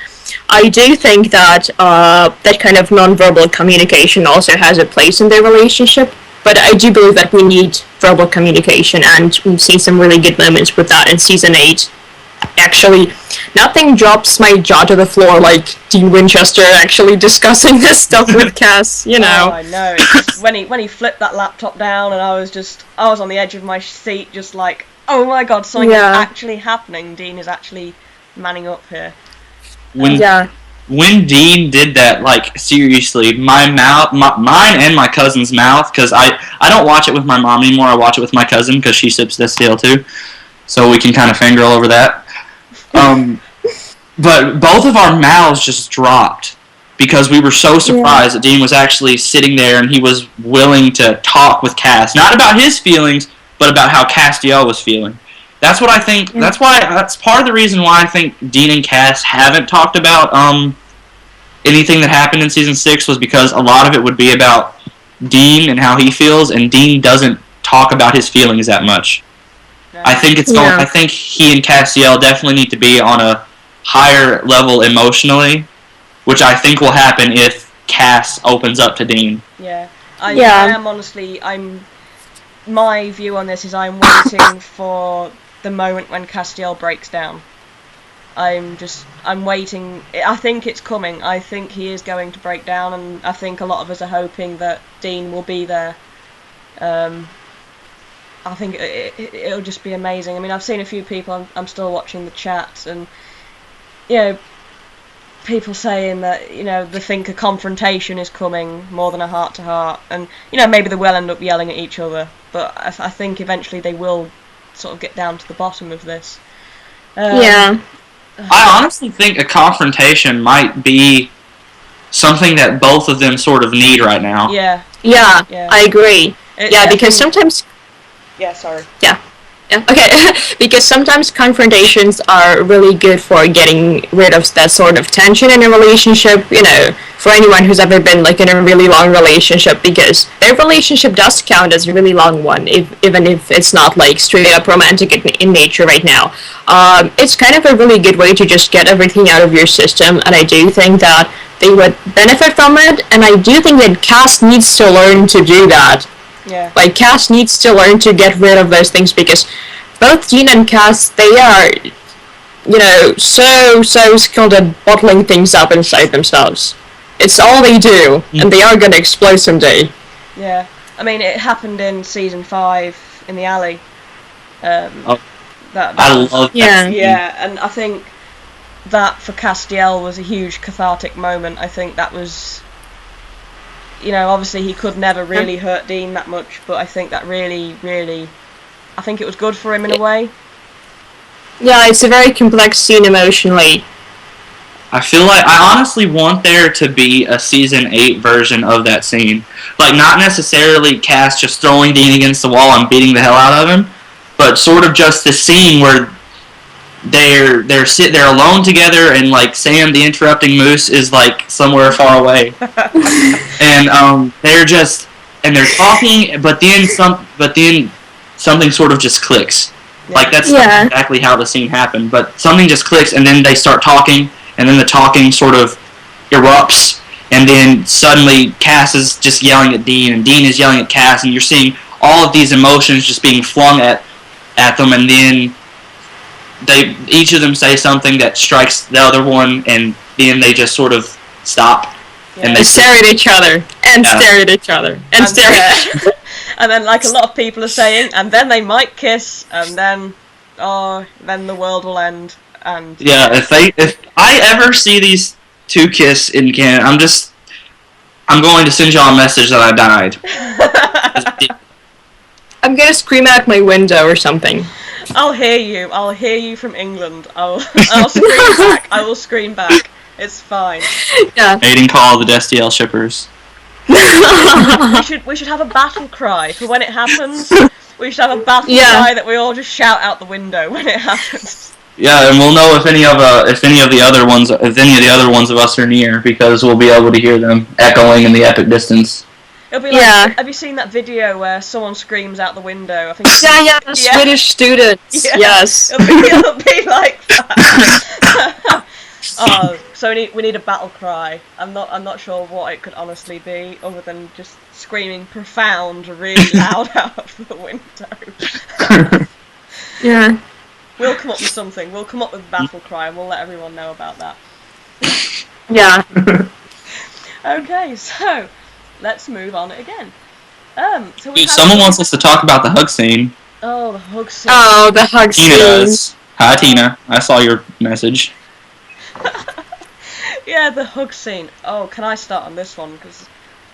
Speaker 2: I do think that that kind of non-verbal communication also has a place in their relationship. But I do believe that we need verbal communication, and we've seen some really good moments with that in Season 8. Actually, nothing drops my jaw to the floor like Dean Winchester actually discussing this stuff with Cass,
Speaker 1: Oh, I know. It's just, when he flipped that laptop down, and I was on the edge of my seat, just like, oh my god, something is actually happening. Dean is actually manning up here.
Speaker 3: When Dean did that, like, seriously, mine and my cousin's mouth, because I don't watch it with my mom anymore, I watch it with my cousin, because she sips this deal too, so we can kind of fangirl over that. But both of our mouths just dropped, because we were so surprised that Dean was actually sitting there, and he was willing to talk with Cass, not about his feelings, but about how Castiel was feeling. That's what I think. That's part of the reason why I think Dean and Cass haven't talked about anything that happened in Season 6, was because a lot of it would be about Dean and how he feels, and Dean doesn't talk about his feelings that much. No. I think I think he and Castiel definitely need to be on a higher level emotionally, which I think will happen if Cass opens up to Dean.
Speaker 1: Yeah. I am honestly, my view on this is I'm waiting for the moment when Castiel breaks down. I'm waiting. I think it's coming. I think he is going to break down, and I think a lot of us are hoping that Dean will be there. I think it'll just be amazing. I mean, I've seen a few people, I'm still watching the chats, and, people saying that, they think a confrontation is coming more than a heart-to-heart, and, maybe they will end up yelling at each other, but I think eventually they will sort of get down to the bottom of this.
Speaker 2: Yeah.
Speaker 3: I honestly think a confrontation might be something that both of them sort of need right now.
Speaker 1: Yeah.
Speaker 2: Yeah,
Speaker 1: Yeah.
Speaker 2: I agree. Because sometimes...
Speaker 1: Yeah, sorry.
Speaker 2: Yeah, okay. Because sometimes confrontations are really good for getting rid of that sort of tension in a relationship, for anyone who's ever been, like, in a really long relationship, because their relationship does count as a really long one, even if it's not, like, straight up romantic in nature right now. It's kind of a really good way to just get everything out of your system, and I do think that they would benefit from it, and I do think that Cass needs to learn to do that.
Speaker 1: Yeah.
Speaker 2: Like, Cass needs to learn to get rid of those things, because both Dean and Cass, they are, so skilled at bottling things up inside themselves. It's all they do, and they are going to explode someday.
Speaker 1: Yeah. I mean, it happened in season 5 in the alley.
Speaker 3: I love that.
Speaker 1: Yeah, and I think that for Castiel was a huge cathartic moment. I think that was, obviously he could never really hurt Dean that much, but I think that really, I think it was good for him in a way.
Speaker 2: Yeah, it's a very complex scene emotionally.
Speaker 3: I feel like I honestly want there to be a season 8 version of that scene. Like, not necessarily Cass just throwing Dean against the wall and beating the hell out of him, but sort of just the scene where they're alone together, and like Sam the interrupting moose is like somewhere far away, and they're talking, but then something sort of just clicks. Yeah. Like, that's not exactly how the scene happened, but something just clicks, and then they start talking, and then the talking sort of erupts, and then suddenly Cass is just yelling at Dean, and Dean is yelling at Cass, and you're seeing all of these emotions just being flung at them, and then each of them say something that strikes the other one, and then they just sort of stop.
Speaker 1: Yeah.
Speaker 2: And they stare at each other, and stare at each other, and stare at
Speaker 1: and then, like a lot of people are saying, and then they might kiss, and then the world will end. And
Speaker 3: yeah, if I ever see these two kiss in canon, I'm going to send y'all a message that I died.
Speaker 2: I'm gonna scream out my window or something.
Speaker 1: I'll hear you from England. I'll scream back. I will scream back. It's fine.
Speaker 2: Yeah.
Speaker 3: Mating call the Destiel shippers.
Speaker 1: we should have a battle cry for when it happens. We should have a battle cry that we all just shout out the window when it happens. Yeah,
Speaker 3: and we'll know if any of the other ones of us are near, because we'll be able to hear them echoing in the epic distance.
Speaker 1: It'll be like, have you seen that video where someone screams out the window? I think.
Speaker 2: The Swedish students. Yeah. Yes.
Speaker 1: It'll be like that. So we need a battle cry. I'm not sure what it could honestly be, other than just screaming profound, really loud out of the window.
Speaker 2: Yeah.
Speaker 1: We'll come up with something. We'll come up with a battle cry, and we'll let everyone know about that.
Speaker 2: Yeah.
Speaker 1: Okay, so let's move on again.
Speaker 3: Someone wants us to talk about the hug scene.
Speaker 1: Oh, the hug scene.
Speaker 2: Oh, the hug scene.
Speaker 3: Tina does. Hi, Tina. I saw your message.
Speaker 1: Yeah, the hug scene. Oh, can I start on this one? Because,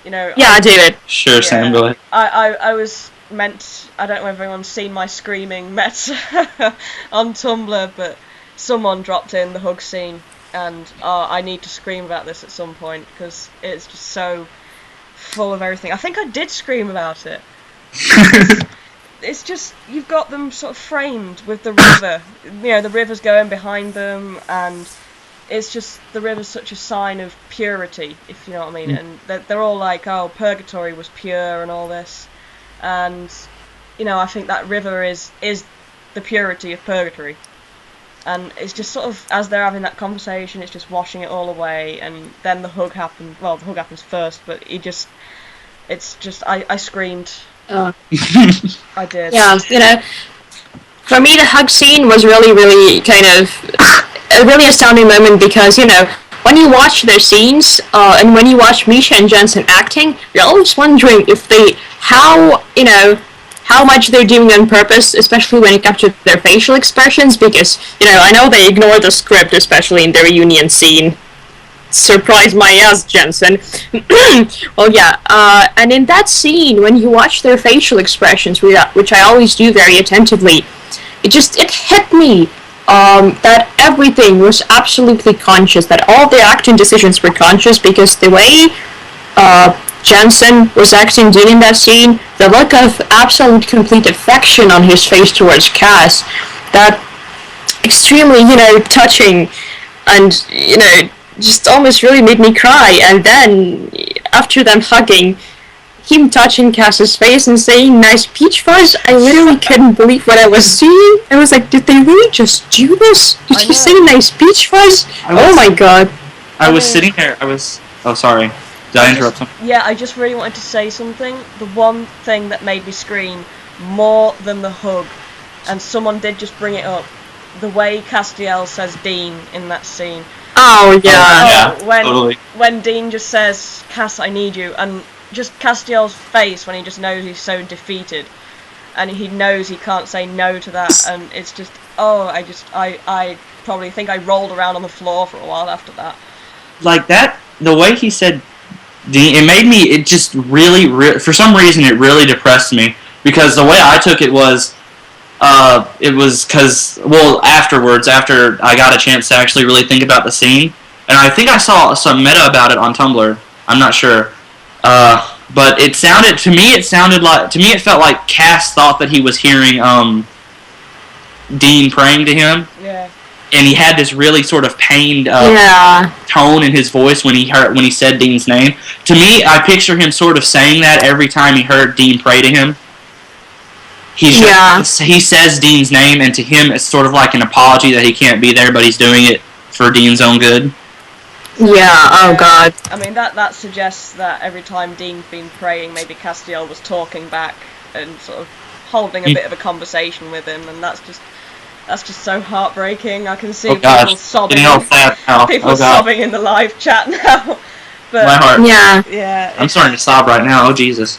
Speaker 2: Yeah, David.
Speaker 3: Sure, Sam, go ahead.
Speaker 1: I was meant... I don't know if anyone's seen my screaming mets on Tumblr, but someone dropped in the hug scene, and I need to scream about this at some point, because it's just so full of everything. I think I did scream about it. It's just, you've got them sort of framed with the river. The river's going behind them, and it's just, the river's such a sign of purity, if you know what I mean. And they're all like, oh, purgatory was pure and all this. And, I think that river is the purity of purgatory. And it's just sort of, as they're having that conversation, it's just washing it all away, and then the hug happens. Well, the hug happens first, but I screamed. I did.
Speaker 2: Yeah, for me, the hug scene was really, really kind of a really astounding moment, because, when you watch their scenes, and when you watch Misha and Jensen acting, you're always wondering if how much they're doing on purpose, especially when it comes to their facial expressions, because, I know they ignore the script, especially in the reunion scene. surprise my ass, Jensen. Well, yeah, and in that scene, when you watch their facial expressions, which I always do very attentively, it hit me that everything was absolutely conscious, that all their acting decisions were conscious, because the way Jensen was acting Dean in that scene, the look of absolute complete affection on his face towards Cass, that extremely, touching, and, just almost really made me cry. And then, after them hugging, him touching Cass's face and saying, "Nice peach fuzz," I literally couldn't believe what I was seeing. I was like, did they really just do this? Did he say "nice peach fuzz"? Oh my god.
Speaker 3: I was sitting there, oh, sorry. Did I interrupt something?
Speaker 1: Yeah, I just really wanted to say something. The one thing that made me scream more than the hug, and someone did just bring it up, the way Castiel says Dean in that scene.
Speaker 2: Oh, yeah.
Speaker 3: Totally.
Speaker 1: When Dean just says, "Cass, I need you," and just Castiel's face when he just knows he's so defeated, and he knows he can't say no to that, and it's just, I probably think I rolled around on the floor for a while after that.
Speaker 3: Like that, the way he said Dean, it just really, for some reason, it really depressed me, because the way I took it was because, well, afterwards, after I got a chance to actually really think about the scene, and I think I saw some meta about it on Tumblr, I'm not sure, but it felt like Cass thought that he was hearing, Dean praying to him,
Speaker 1: Yeah.
Speaker 3: and he had this really sort of pained, tone in his voice when he said Dean's name. To me, I picture him sort of saying that every time he heard Dean pray to him. He says Dean's name, and to him it's sort of like an apology that he can't be there, but he's doing it for Dean's own good.
Speaker 2: Yeah, oh god.
Speaker 1: I mean, that suggests that every time Dean's been praying, maybe Castiel was talking back and sort of holding a bit of a conversation with him, and that's just so heartbreaking. I can see people sobbing. Sobbing in the live chat now. But
Speaker 3: my heart.
Speaker 1: Yeah.
Speaker 3: I'm starting to sob right now. Oh Jesus.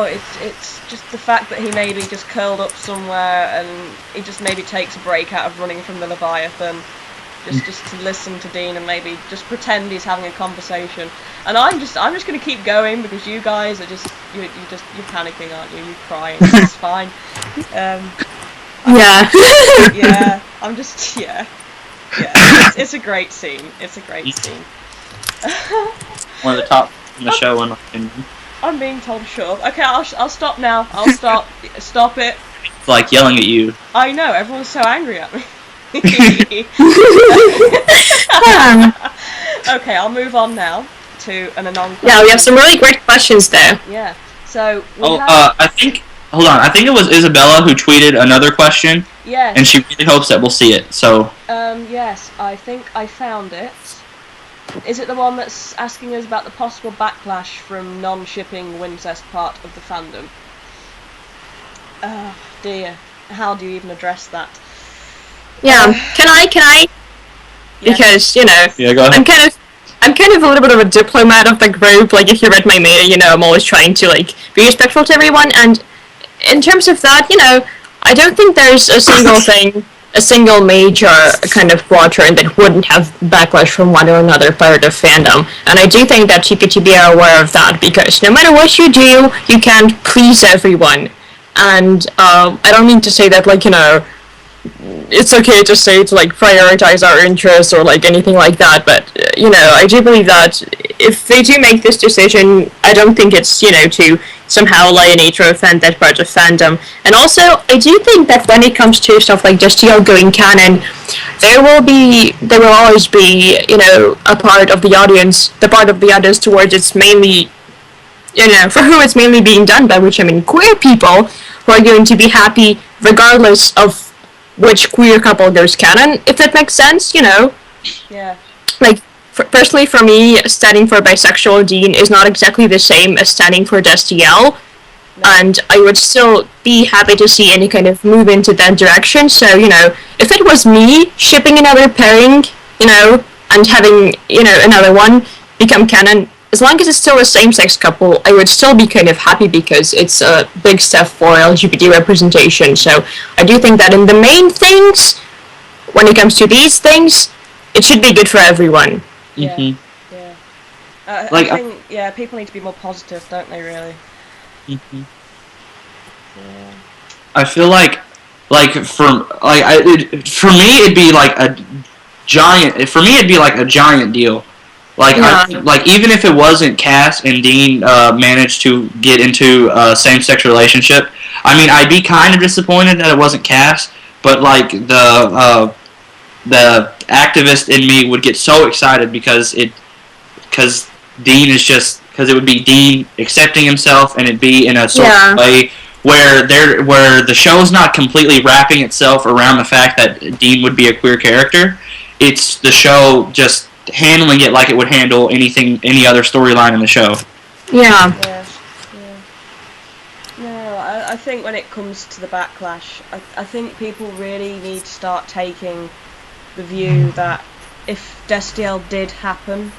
Speaker 1: it's just the fact that he maybe just curled up somewhere and he just maybe takes a break out of running from the Leviathan, just to listen to Dean and maybe just pretend he's having a conversation. And I'm just going to keep going, because you guys are you're panicking, aren't you? You're crying. It's fine. Yeah. I'm just It's a great scene. It's a great scene.
Speaker 3: One of the top in the show, in my opinion.
Speaker 1: I'm being told to shut up. Okay, I'll stop now. I'll stop. Stop it.
Speaker 3: It's like yelling at you.
Speaker 1: I know. Everyone's so angry at me. Okay, I'll move on now to an anon.
Speaker 2: Yeah, we have some really great questions there.
Speaker 1: Yeah. So.
Speaker 3: I think it was Isabella who tweeted another question.
Speaker 1: Yes.
Speaker 3: And she really hopes that we'll see it. So.
Speaker 1: Yes, I think I found it. Is it the one that's asking us about the possible backlash from non-shipping Wincest part of the fandom? Oh dear, how do you even address that?
Speaker 2: Yeah, can I? Because,
Speaker 3: Yeah, go ahead.
Speaker 2: I'm kind of a little bit of a diplomat of the group. Like, if you read my meta, I'm always trying to, be respectful to everyone, and in terms of that, I don't think there's a single major kind of quadrant that wouldn't have backlash from one or another part of fandom. And I do think that TPTB are aware of that, because no matter what you do, you can't please everyone. And I don't mean to say that, it's okay to say to, prioritize our interests or, anything like that, but, I do believe that if they do make this decision, I don't think it's, to somehow alienate or offend that part of fandom. And also, I do think that when it comes to stuff like destiel going canon, there will always be, a part of the audience towards it's mainly, for who it's mainly being done by, which I mean queer people, who are going to be happy regardless of which queer couple goes canon, if that makes sense,
Speaker 1: Yeah.
Speaker 2: Personally for me, standing for bisexual Dean is not exactly the same as standing for destiel, and I would still be happy to see any kind of move into that direction. So, if it was me shipping another pairing, and having, another one become canon, as long as it's still a same-sex couple, I would still be kind of happy, because it's a big step for LGBT representation. So I do think that in the main things, when it comes to these things, it should be good for everyone.
Speaker 1: Yeah.
Speaker 3: Mhm.
Speaker 1: Yeah.
Speaker 3: Like,
Speaker 1: I think people need to be more positive, don't they? Really.
Speaker 3: Mhm.
Speaker 1: Yeah.
Speaker 3: I feel like for me it'd be like a giant. For me it'd be like a giant deal. Like like even if it wasn't Cass and Dean managed to get into a same-sex relationship, I mean I'd be kind of disappointed that it wasn't Cass, but like the activist in me would get so excited because Dean is just because it would be Dean accepting himself and it'd be in a sort of way where the show's not completely wrapping itself around the fact that Dean would be a queer character. It's the show just handling it like it would handle any other storyline in the show.
Speaker 2: Yeah.
Speaker 1: No, I think when it comes to the Backlash, I think people really need to start taking the view that if Destiel did happen,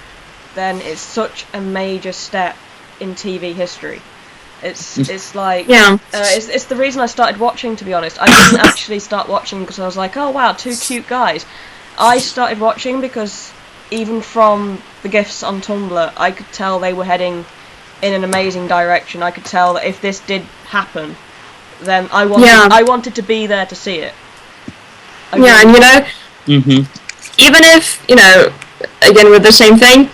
Speaker 1: then it's such a major step in TV history. It's like it's the reason I started watching, to be honest. I didn't actually start watching because I was like, oh wow, two cute guys. I started watching because even from the GIFs on Tumblr, I could tell they were heading in an amazing direction. I could tell that if this did happen, then I wanted to be there to see it.
Speaker 2: And even if, again with the same thing,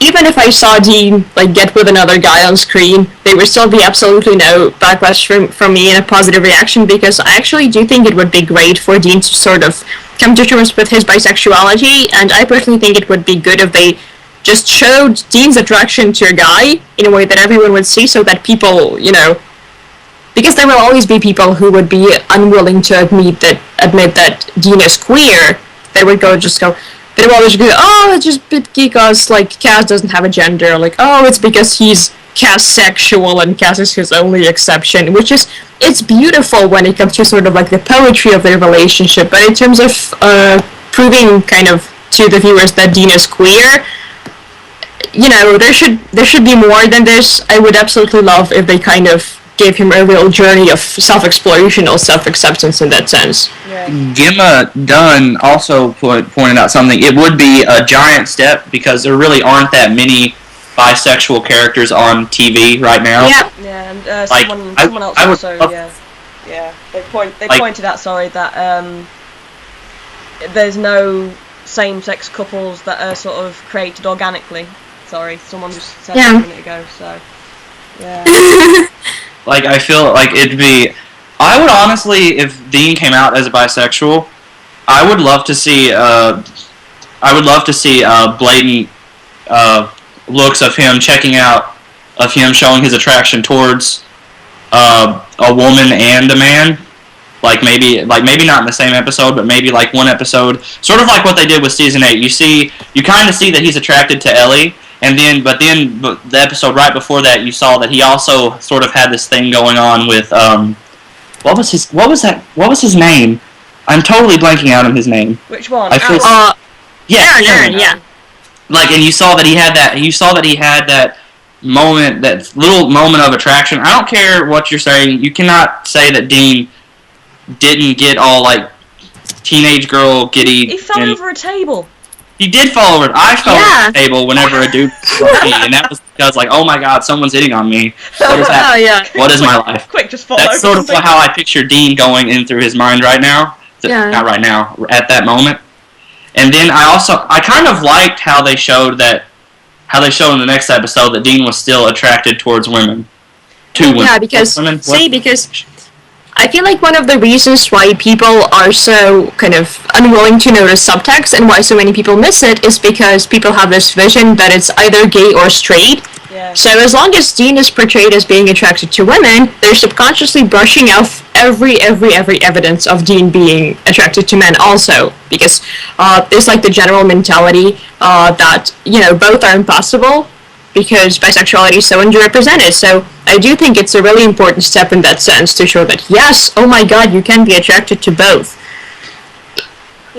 Speaker 2: even if I saw Dean get with another guy on screen, there would still be absolutely no backlash from me and a positive reaction, because I actually do think it would be great for Dean to sort of come to terms with his bisexuality, and I personally think it would be good if they just showed Dean's attraction to a guy in a way that everyone would see, so that people, because there will always be people who would be unwilling to admit that Dean is queer. They would always go, oh, it's just because, Cass doesn't have a gender, oh, it's because he's Cass-sexual and Cass is his only exception, which is, it's beautiful when it comes to sort of, the poetry of their relationship, but in terms of proving kind of to the viewers that Dean is queer, there should be more than this. I would absolutely love if they kind of gave him a real journey of self-exploration or self-acceptance in that sense.
Speaker 1: Yeah.
Speaker 3: Gemma Dunn also pointed out something. It would be a giant step because there really aren't that many bisexual characters on TV right now.
Speaker 1: Yeah, and someone else also, they pointed out, that there's no same-sex couples that are sort of created organically. Sorry, someone just said that a minute ago, so, yeah.
Speaker 3: I feel like it'd be... I would honestly, if Dean came out as a bisexual, I would love to see blatant looks of him showing his attraction towards a woman and a man. Maybe not in the same episode, but maybe one episode, sort of like what they did with season 8. You kind of see that he's attracted to Ellie, but the episode right before that, you saw that he also sort of had this thing going on with what was his name? I'm totally blanking out on his name.
Speaker 1: Which one?
Speaker 2: Aaron. Yeah.
Speaker 3: And you saw that he had that moment, that little moment of attraction. I don't care what you're saying. You cannot say that Dean didn't get all teenage girl giddy.
Speaker 1: He fell over a table.
Speaker 3: He did fall over. I fell over the table whenever a dude was me, and that was because oh my god, someone's hitting on me. What is happening? What is my life?
Speaker 1: Quick, just fall
Speaker 3: That's
Speaker 1: over.
Speaker 3: sort of how I picture Dean going in through his mind right now. Not right now, at that moment. And then I kind of liked how they showed in the next episode that Dean was still attracted towards women. To women.
Speaker 2: Yeah, because I feel like one of the reasons why people are so kind of unwilling to notice subtext and why so many people miss it is because people have this vision that it's either gay or straight.
Speaker 1: Yeah.
Speaker 2: So as long as Dean is portrayed as being attracted to women, they're subconsciously brushing off every evidence of Dean being attracted to men also, because there's the general mentality that both are impossible because bisexuality is so underrepresented. So I do think it's a really important step in that sense to show that yes, oh my god, you can be attracted to both.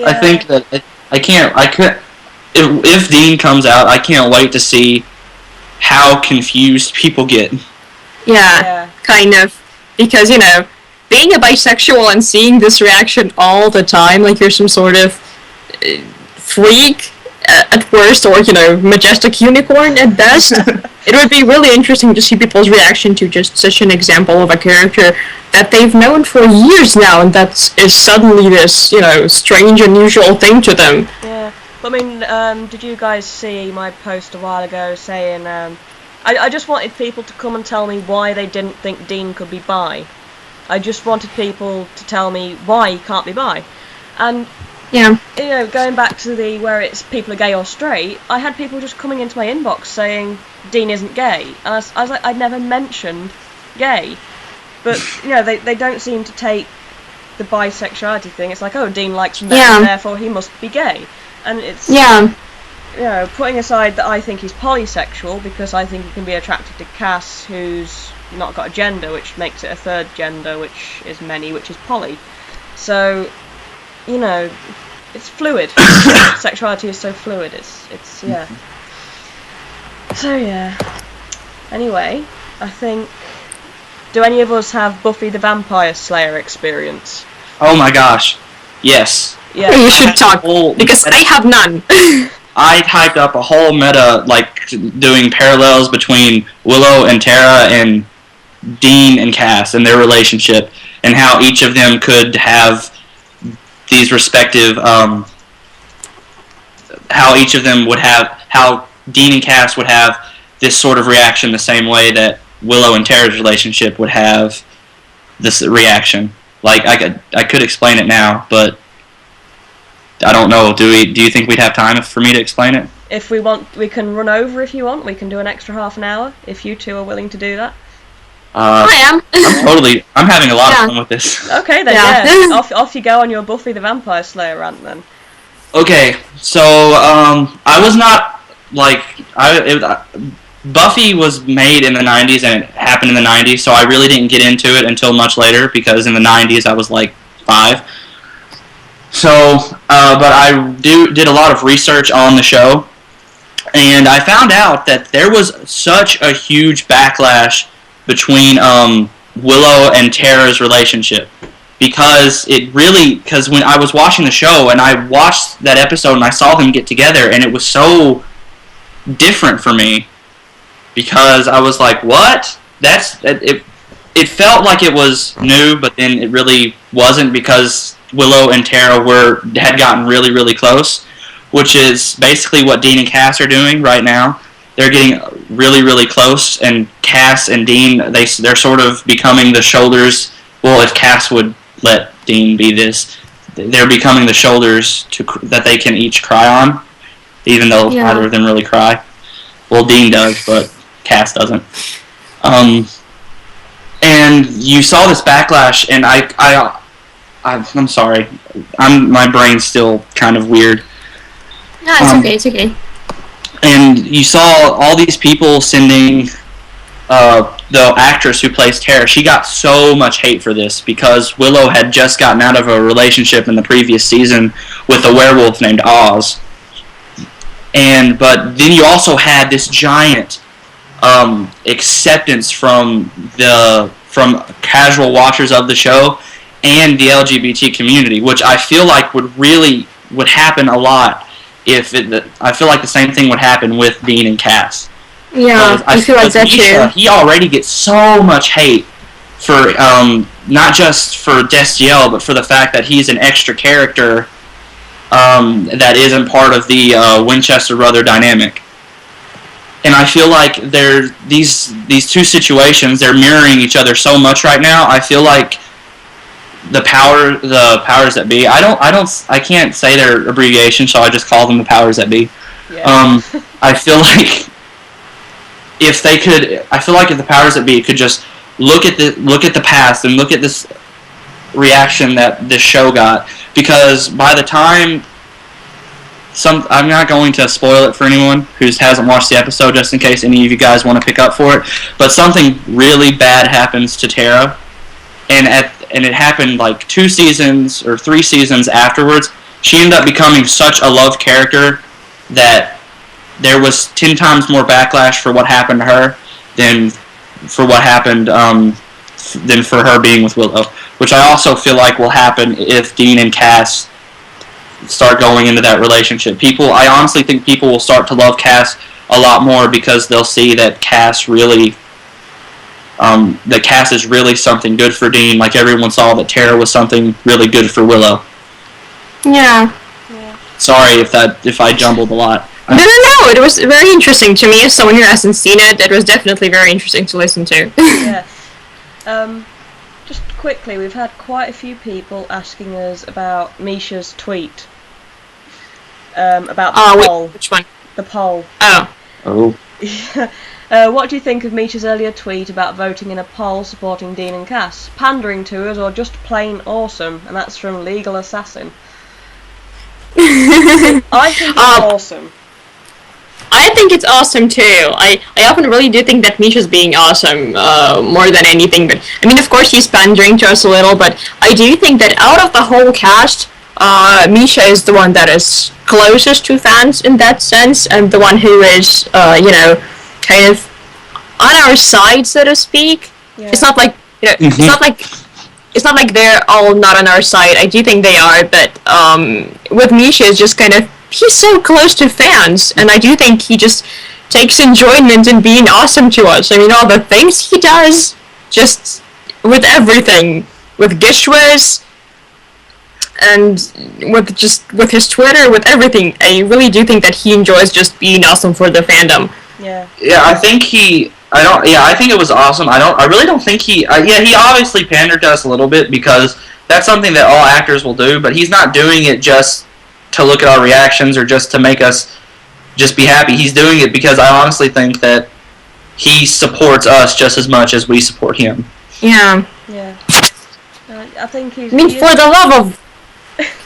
Speaker 3: I think that if Dean comes out, I can't wait to see how confused people get.
Speaker 2: Yeah, kind of. Because, being a bisexual and seeing this reaction all the time, you're some sort of freak at worst, or majestic unicorn at best. It would be really interesting to see people's reaction to just such an example of a character that they've known for years now, and that is suddenly this strange, unusual thing to them.
Speaker 1: Yeah. I mean, did you guys see my post a while ago saying, I just wanted people to come and tell me why they didn't think Dean could be bi. I just wanted people to tell me why he can't be bi. And,
Speaker 2: yeah,
Speaker 1: going back to where it's people are gay or straight, I had people just coming into my inbox saying Dean isn't gay. And I was like, I'd never mentioned gay. But, they don't seem to take the bisexuality thing. It's like, oh, Dean likes men, therefore he must be gay. And it's, putting aside that I think he's polysexual, because I think he can be attracted to Cass, who's not got a gender, which makes it a third gender, which is many, which is poly. So, it's fluid. Sexuality is so fluid. It's yeah. So yeah. Anyway, I think. Do any of us have Buffy the Vampire Slayer experience?
Speaker 3: Oh my gosh, yes.
Speaker 1: Yeah.
Speaker 2: You should talk, because I have none.
Speaker 3: I typed up a whole meta, doing parallels between Willow and Tara and Dean and Cass and their relationship, and how each of them could have these respective, how each of them would have, how Dean and Cass would have this sort of reaction the same way that Willow and Tara's relationship would have this reaction. I could explain it now, but I don't know. Do you think we'd have time for me to explain it?
Speaker 1: If we want, we can run over if you want. We can do an extra half an hour if you two are willing to do that.
Speaker 2: I am.
Speaker 3: I'm having a lot of fun with this.
Speaker 1: Okay then, Off you go on your Buffy the Vampire Slayer rant then.
Speaker 3: Okay, so I was not Buffy was made in the 90s and it happened in the 90s, so I really didn't get into it until much later, because in the 90s I was 5. So, but I did a lot of research on the show, and I found out that there was such a huge backlash between Willow and Tara's relationship, because when I was watching the show and I watched that episode and I saw them get together, and it was so different for me, because I was like, what? It felt like it was new, but then it really wasn't, because Willow and Tara had gotten really, really close, which is basically what Dean and Cass are doing right now. They're getting really, really close, and Cass and Dean, they're sort of becoming the shoulders. Well, if Cass would let Dean be this, they're becoming the shoulders that they can each cry on, even though neither of them really cry. Well, Dean does, but Cass doesn't. And you saw this backlash, and I'm sorry, my brain's still kind of weird.
Speaker 2: No, it's okay.
Speaker 3: And you saw all these people sending the actress who plays Tara. She got so much hate for this, because Willow had just gotten out of a relationship in the previous season with a werewolf named Oz. But then you also had this giant acceptance from casual watchers of the show and the LGBT community, which I feel like would happen a lot I feel like the same thing would happen with Dean and Cass.
Speaker 2: Yeah, I feel like that too.
Speaker 3: He already gets so much hate for not just for Destiel, but for the fact that he's an extra character that isn't part of the Winchester brother dynamic. And I feel like these two situations, they're mirroring each other so much right now. I feel like the powers that be. I can't say their abbreviation, so I just call them the powers that be.
Speaker 1: Yeah.
Speaker 3: I feel like if the powers that be could just look at the past and look at this reaction that this show got, because by the time I'm not going to spoil it for anyone who hasn't watched the episode, just in case any of you guys want to pick up for it, but something really bad happens to Tara, and it happened 2 seasons or 3 seasons afterwards. She ended up becoming such a loved character that there was 10 times more backlash for what happened to her than for what happened than for her being with Willow, which I also feel like will happen if Dean and Cass start going into that relationship. I honestly think people will start to love Cass a lot more because they'll see that Cass is really something good for Dean, like everyone saw that Tara was something really good for Willow.
Speaker 2: Yeah.
Speaker 3: Sorry if I jumbled a lot.
Speaker 2: No. It was very interesting to me as someone who hasn't seen it. It was definitely very interesting to listen to.
Speaker 1: Yes. Just quickly, we've had quite a few people asking us about Misha's tweet. About the poll.
Speaker 2: Which one?
Speaker 1: The poll.
Speaker 2: Oh.
Speaker 1: What do you think of Misha's earlier tweet about voting in a poll supporting Dean and Cass? Pandering to us or just plain awesome? And that's from Legal Assassin. I think it's awesome.
Speaker 2: I think it's awesome too. I often really do think that Misha's being awesome more than anything. But I mean, of course, he's pandering to us a little. But I do think that out of the whole cast, Misha is the one that is closest to fans in that sense, and the one who is, kind of on our side, so to speak. Yeah. It's not like it's not like they're all not on our side. I do think they are, but with Misha, it's just kind of, he's so close to fans, and I do think he just takes enjoyment in being awesome to us. I mean, all the things he does, just with everything, with Gishwas, and with his Twitter, with everything. I really do think that he enjoys just being awesome for the fandom.
Speaker 1: Yeah.
Speaker 3: Yeah, I think I think it was awesome. I really don't think he obviously pandered to us a little bit because that's something that all actors will do, but he's not doing it just to look at our reactions or just to make us just be happy. He's doing it because I honestly think that he supports us just as much as we support him.
Speaker 2: Yeah.
Speaker 1: Yeah. I think he's...
Speaker 2: I mean, for the love of...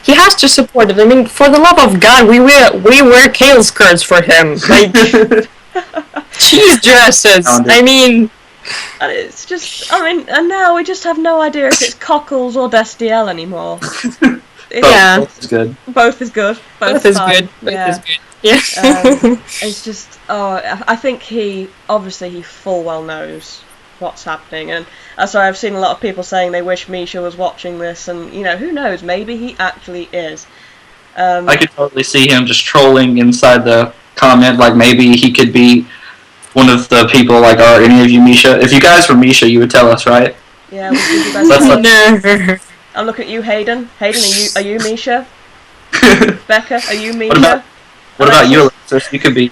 Speaker 2: He has to support it. I mean, for the love of God, we wear kale skirts for him. Like... cheese dresses. I mean,
Speaker 1: and it's just. I mean, and now we just have no idea if it's Cockles or Destiel anymore.
Speaker 3: Both is good.
Speaker 1: Both is good.
Speaker 2: Both is good.
Speaker 1: Yeah.
Speaker 2: Both is good. Yeah.
Speaker 1: It's just. I think he full well knows what's happening, and that's why I've seen a lot of people saying they wish Misha was watching this, and who knows, maybe he actually is.
Speaker 3: I could totally see him just trolling inside the comment, like maybe he could be one of the people, like, are any of you Misha? If you guys were Misha, you would tell us, right?
Speaker 1: Yeah, would you guys I'm looking at you, Hayden. Hayden, are you Misha? Becca, are you Misha?
Speaker 3: What about you, Alexis? You could be,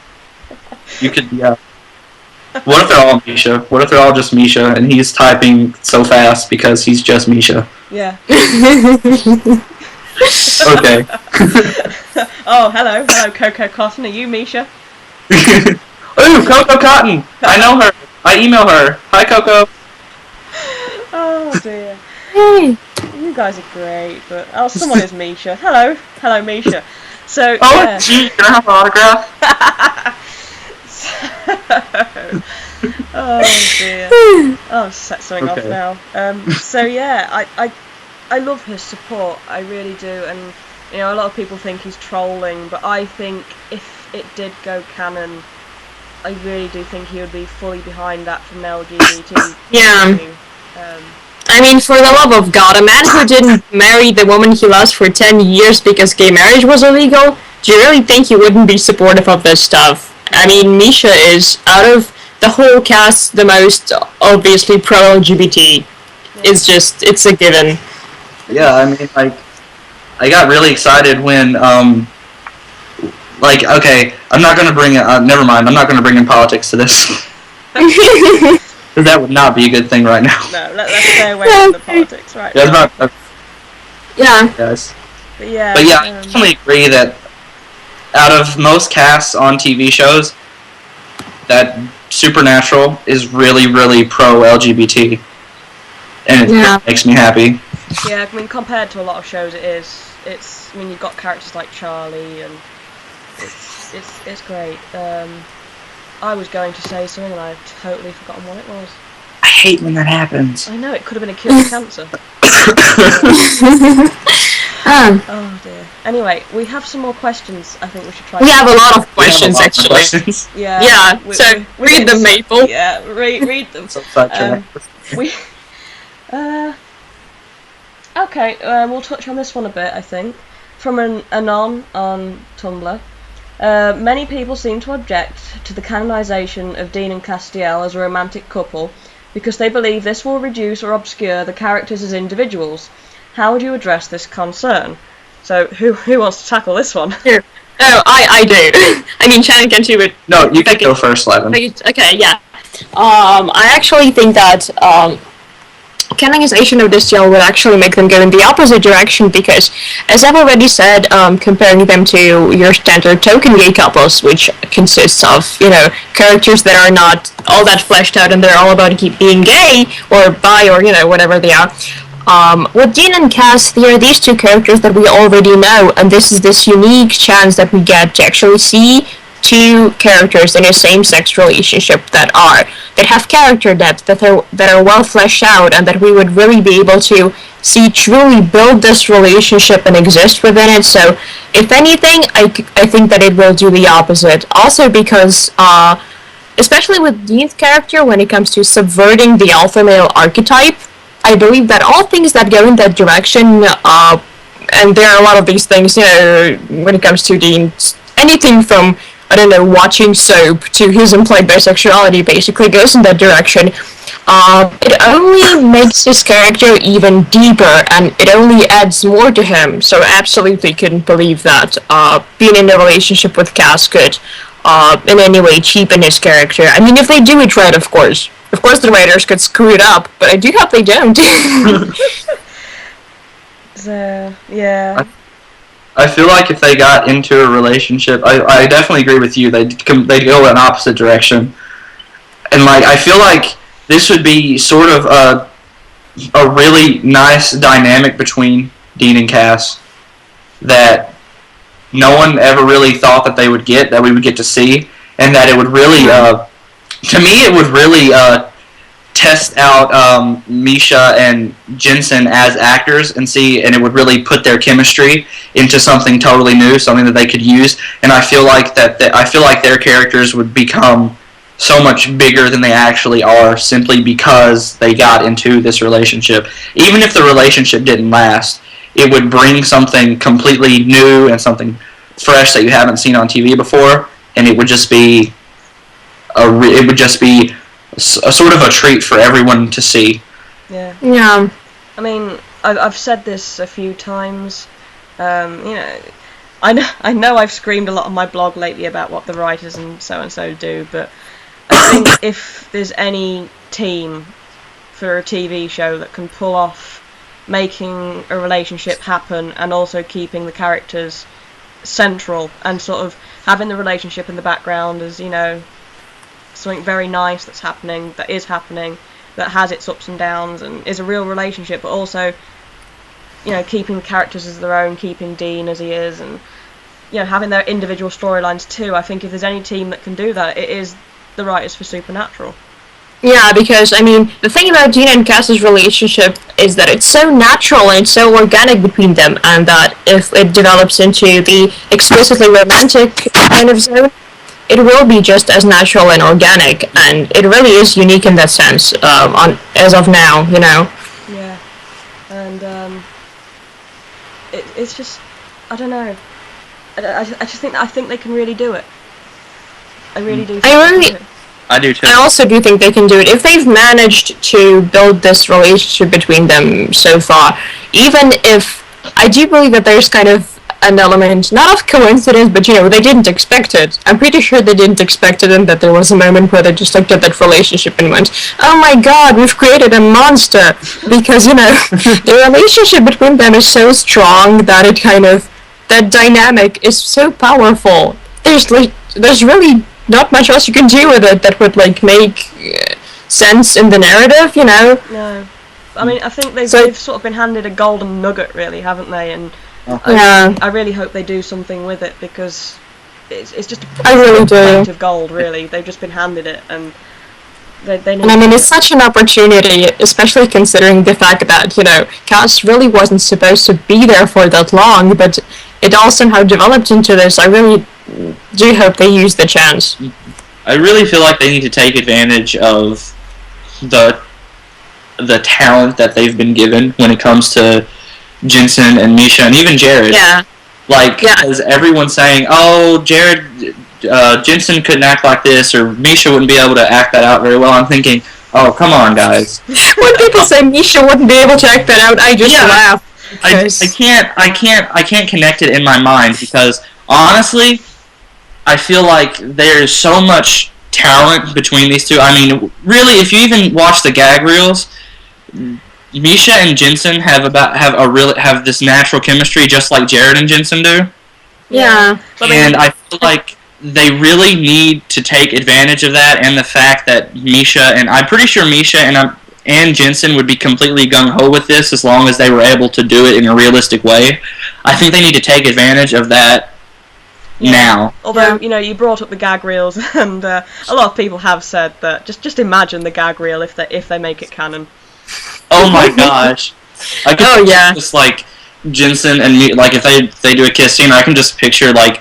Speaker 3: what if they're all Misha? What if they're all just Misha, and he's typing so fast because he's just Misha?
Speaker 1: Yeah.
Speaker 3: Okay.
Speaker 1: Oh, hello, Coco Cotton. Are you Misha?
Speaker 3: Ooh, Coco Cotton. I know her. I email her. Hi, Coco.
Speaker 1: Oh dear. Hey. You guys are great, but someone is Misha. Hello, Misha. So.
Speaker 3: Oh, gee, can I have an autograph?
Speaker 1: Oh dear. I'll set something off now. So yeah, I love his support. I really do, and a lot of people think he's trolling, but I think if it did go canon, I really do think he would be fully behind that from an LGBT.
Speaker 2: Yeah. I mean, for the love of God, a man who didn't marry the woman he loves for 10 years because gay marriage was illegal, do you really think he wouldn't be supportive of this stuff? I mean, Misha is, out of the whole cast, the most obviously pro-LGBT. Yeah. It's a given.
Speaker 3: Yeah, I mean, like, I got really excited when, okay, I'm not gonna bring never mind, I'm not gonna bring in politics to this. That would not be a good thing right now.
Speaker 1: No, let's stay away from the politics right now.
Speaker 2: Yeah.
Speaker 3: Yes.
Speaker 1: But yeah,
Speaker 3: I definitely agree that out of most casts on TV shows, that Supernatural is really, really pro-LGBT. And it makes me happy.
Speaker 1: Yeah, I mean, compared to a lot of shows, I mean, you've got characters like Charlie, and it's great. I was going to say something, and I've totally forgotten what it was.
Speaker 3: I hate when that happens.
Speaker 1: I know, it could have been a cure for cancer. Oh dear. Anyway, we have some more questions. I think we should try.
Speaker 2: We have a lot of questions, actually.
Speaker 1: Yeah.
Speaker 2: Yeah. So read them, Maple.
Speaker 1: Yeah, read them. Okay. We'll touch on this one a bit. I think. from an Anon on Tumblr. Many people seem to object to the canonization of Dean and Castiel as a romantic couple because they believe this will reduce or obscure the characters as individuals. How would you address this concern? So, who wants to tackle this one?
Speaker 2: Here. Oh, I do. I mean, Shannon can do it.
Speaker 3: No, you can go first, Levin.
Speaker 2: Okay, yeah. I actually think that canonization of destiel would actually make them go in the opposite direction because, as I've already said, comparing them to your standard token gay couples, which consists of, characters that are not all that fleshed out and they're all about being gay or bi or, whatever they are. With Dean and Cass, there are these two characters that we already know, and this is this unique chance that we get to actually see two characters in a same-sex relationship that have character depth, that are well fleshed out, and that we would really be able to see truly build this relationship and exist within it. So, if anything, I think that it will do the opposite. Also because, especially with Dean's character, when it comes to subverting the alpha male archetype, I believe that all things that go in that direction, and there are a lot of these things, when it comes to Dean, anything from, watching soap to his implied bisexuality basically goes in that direction. It only makes his character even deeper, and it only adds more to him, so I absolutely couldn't believe that being in a relationship with Cass could in any way cheapen his character. I mean, if they do it right, of course. Of course the writers could screw it up, but I do hope they don't.
Speaker 1: So, yeah.
Speaker 3: I feel like if they got into a relationship, I definitely agree with you, they'd go in opposite direction. And, I feel like this would be sort of a really nice dynamic between Dean and Cass that no one ever really thought that we would get to see, and that it would really, to me, it would really test out Misha and Jensen as actors and it would really put their chemistry into something totally new, something that they could use. And I feel like their characters would become so much bigger than they actually are simply because they got into this relationship. Even if the relationship didn't last, it would bring something completely new and something fresh that you haven't seen on TV before, and it would just be a sort of a treat for everyone to see.
Speaker 1: Yeah.
Speaker 2: Yeah.
Speaker 1: I mean, I've said this a few times. I know I've screamed a lot on my blog lately about what the writers and so do, but I think if there's any team for a TV show that can pull off making a relationship happen and also keeping the characters central and sort of having the relationship in the background as, something very nice that is happening, that has its ups and downs and is a real relationship, but also, keeping the characters as their own, keeping Dean as he is, and, having their individual storylines too. I think if there's any team that can do that, it is the writers for Supernatural.
Speaker 2: Yeah, because, the thing about Dean and Cass's relationship is that it's so natural and it's so organic between them, and that if it develops into the explicitly romantic kind of zone, it will be just as natural and organic, and it really is unique in that sense, as of now,
Speaker 1: Yeah, and, it's just, I don't know, I think they can really do it. I really do.
Speaker 3: I do too.
Speaker 2: I also do think they can do it. If they've managed to build this relationship between them so far, even if I do believe that there's kind of an element, not of coincidence, but they didn't expect it. I'm pretty sure they didn't expect it, and that there was a moment where they just looked at that relationship and went, oh my god, we've created a monster, because, the relationship between them is so strong that it that dynamic is so powerful. There's really not much else you can do with it that would, make sense in the narrative,
Speaker 1: No. I mean, I think they've sort of been handed a golden nugget, really, haven't they? And I really hope they do something with it, because it's just a plate of gold, really. They've just been handed it, and they need
Speaker 2: it's such an opportunity, especially considering the fact that, Cass really wasn't supposed to be there for that long, but it all somehow developed into this. I really do hope they use the chance.
Speaker 3: I really feel like they need to take advantage of the talent that they've been given when it comes to Jensen and Misha and even Jared.
Speaker 2: Yeah.
Speaker 3: Like, because everyone's saying, oh, Jensen couldn't act like this, or Misha wouldn't be able to act that out very well. I'm thinking, oh, come on, guys.
Speaker 2: When people say Misha wouldn't be able to act that out, I just laugh.
Speaker 3: I can't connect it in my mind, because honestly, I feel like there's so much talent between these two. I mean, really, if you even watch the gag reels, Misha and Jensen have this natural chemistry, just like Jared and Jensen do.
Speaker 2: Yeah.
Speaker 3: And I feel like they really need to take advantage of that, and the fact that Misha, and I'm pretty sure Misha and Jensen would be completely gung-ho with this as long as they were able to do it in a realistic way. I think they need to take advantage of that now.
Speaker 1: Although, you brought up the gag reels, and a lot of people have said that just imagine the gag reel if they make it canon.
Speaker 3: Oh my gosh. Just like Jensen and me, like if they do a kiss scene, I can just picture like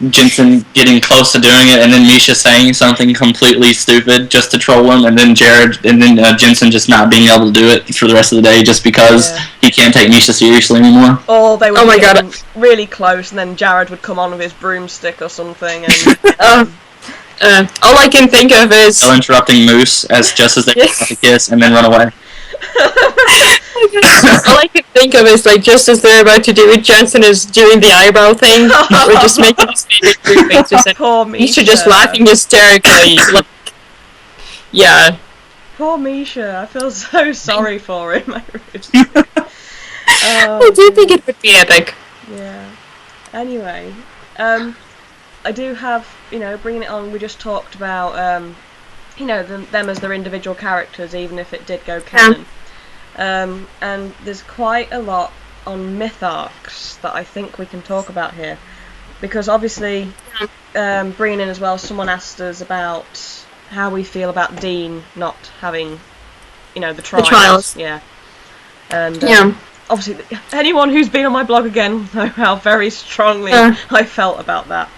Speaker 3: Jensen getting close to doing it, and then Misha saying something completely stupid just to troll him, and then Jensen just not being able to do it for the rest of the day just because he can't take Misha seriously anymore.
Speaker 1: Or they would get really close, and then Jared would come on with his broomstick or something. And
Speaker 2: all I can think of is
Speaker 3: still interrupting Moose just as they about to kiss, and then run away.
Speaker 2: All I can think of is like just as they're about to do it, Jensen is doing the eyebrow thing. We're just making his favorite faces, and Misha just laughing hysterically. Like, yeah.
Speaker 1: Poor Misha, I feel so sorry for him.
Speaker 2: I do think it would be epic.
Speaker 1: Yeah. Anyway, I do have, bringing it on. We just talked about, them as their individual characters, even if it did go canon. And there's quite a lot on mytharcs that I think we can talk about here, because obviously, bringing in as well, someone asked us about how we feel about Dean not having, the trials.
Speaker 2: The trials.
Speaker 1: Yeah. And obviously, anyone who's been on my blog again will know how very strongly I felt about that.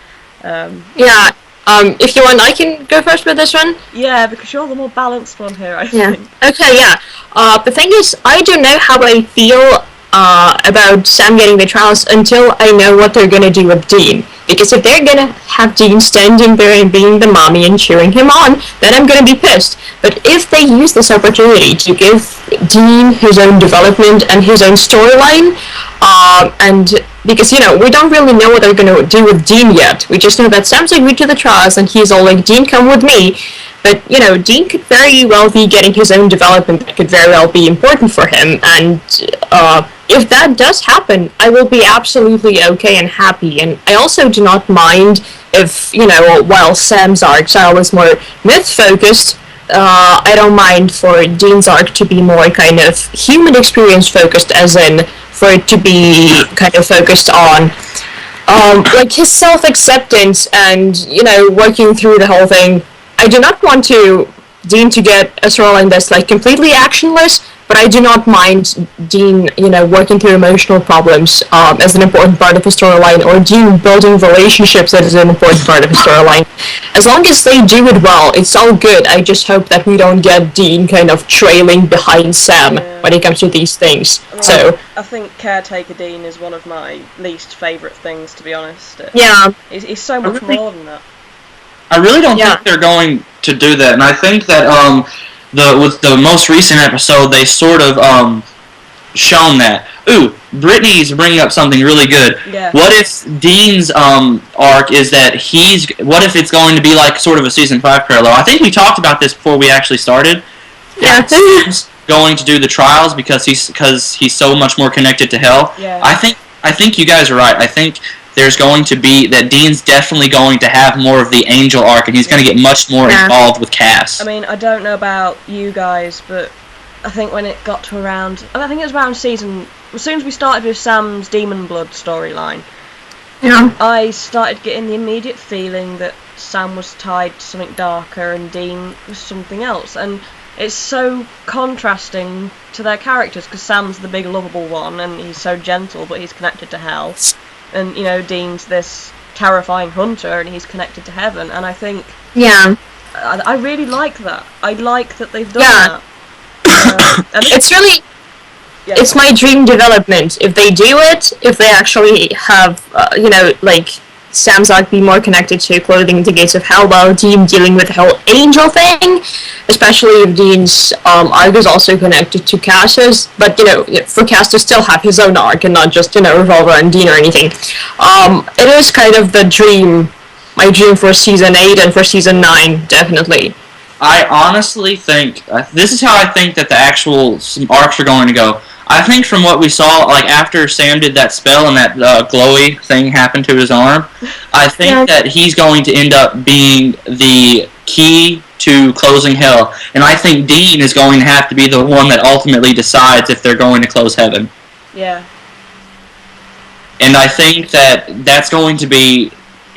Speaker 2: If you want, I can go first with this one.
Speaker 1: Yeah, because you're the more balanced one here, I think.
Speaker 2: Okay, the thing is, I don't know how I feel about Sam getting the trials until I know what they're gonna do with Dean. Because if they're gonna have Dean standing there and being the mommy and cheering him on, then I'm gonna be pissed. But if they use this opportunity to give Dean his own development and his own storyline, and because, we don't really know what they're gonna do with Dean yet. We just know that Sam's agreed to the trials and he's all like, Dean, come with me. But, Dean could very well be getting his own development that could very well be important for him, and if that does happen, I will be absolutely okay and happy. And I also do not mind if, while Sam's arcs are always more myth-focused, I don't mind for Dean's arc to be more kind of human experience focused, as in for it to be kind of focused on like his self-acceptance and, working through the whole thing. I do not want Dean to get a storyline that's like completely actionless, but I do not mind Dean, working through emotional problems as an important part of his storyline, or Dean building relationships as an important part of his storyline. As long as they do it well, it's all good. I just hope that we don't get Dean kind of trailing behind Sam when it comes to these things.
Speaker 1: Well, I think Caretaker Dean is one of my least favourite things, to be honest. He's so much more than that.
Speaker 3: I really don't think they're going to do that, and I think that with the most recent episode, they sort of shown that. Ooh, Brittany's bringing up something really good.
Speaker 1: Yeah.
Speaker 3: What if Dean's arc is that what if it's going to be like sort of a season 5 parallel? I think we talked about this before we actually started.
Speaker 2: Yeah.
Speaker 3: He's going to do the trials because he's so much more connected to Hell.
Speaker 1: Yeah.
Speaker 3: I think you guys are right. I think there's going to be that Dean's definitely going to have more of the Angel arc, and he's going to get much more involved with Cass.
Speaker 1: I mean, I don't know about you guys, but I think when it got to around, I think it was around season, as soon as we started with Sam's Demon Blood storyline, I started getting the immediate feeling that Sam was tied to something darker and Dean was something else, and it's so contrasting to their characters, because Sam's the big lovable one, and he's so gentle, but he's connected to Hell. And, Dean's this terrifying hunter, and he's connected to heaven, and I think... I really like that. I like that they've done that.
Speaker 2: It's really...
Speaker 1: Yeah.
Speaker 2: It's my dream development. If they do it, if they actually have, like, Sam's arc be more connected to clothing the gates of hell, while Dean dealing with the whole angel thing, especially if Dean's arc is also connected to Cass's, but, for Cass to still have his own arc and not just, revolve around Dean or anything. It is kind of the dream, my dream for Season 8 and for Season 9, definitely.
Speaker 3: I honestly think, this is how I think that the actual arcs are going to go. I think from what we saw, like, after Sam did that spell and that glowy thing happened to his arm, I think that he's going to end up being the key to closing hell. And I think Dean is going to have to be the one that ultimately decides if they're going to close heaven.
Speaker 1: Yeah.
Speaker 3: And I think that that's going to be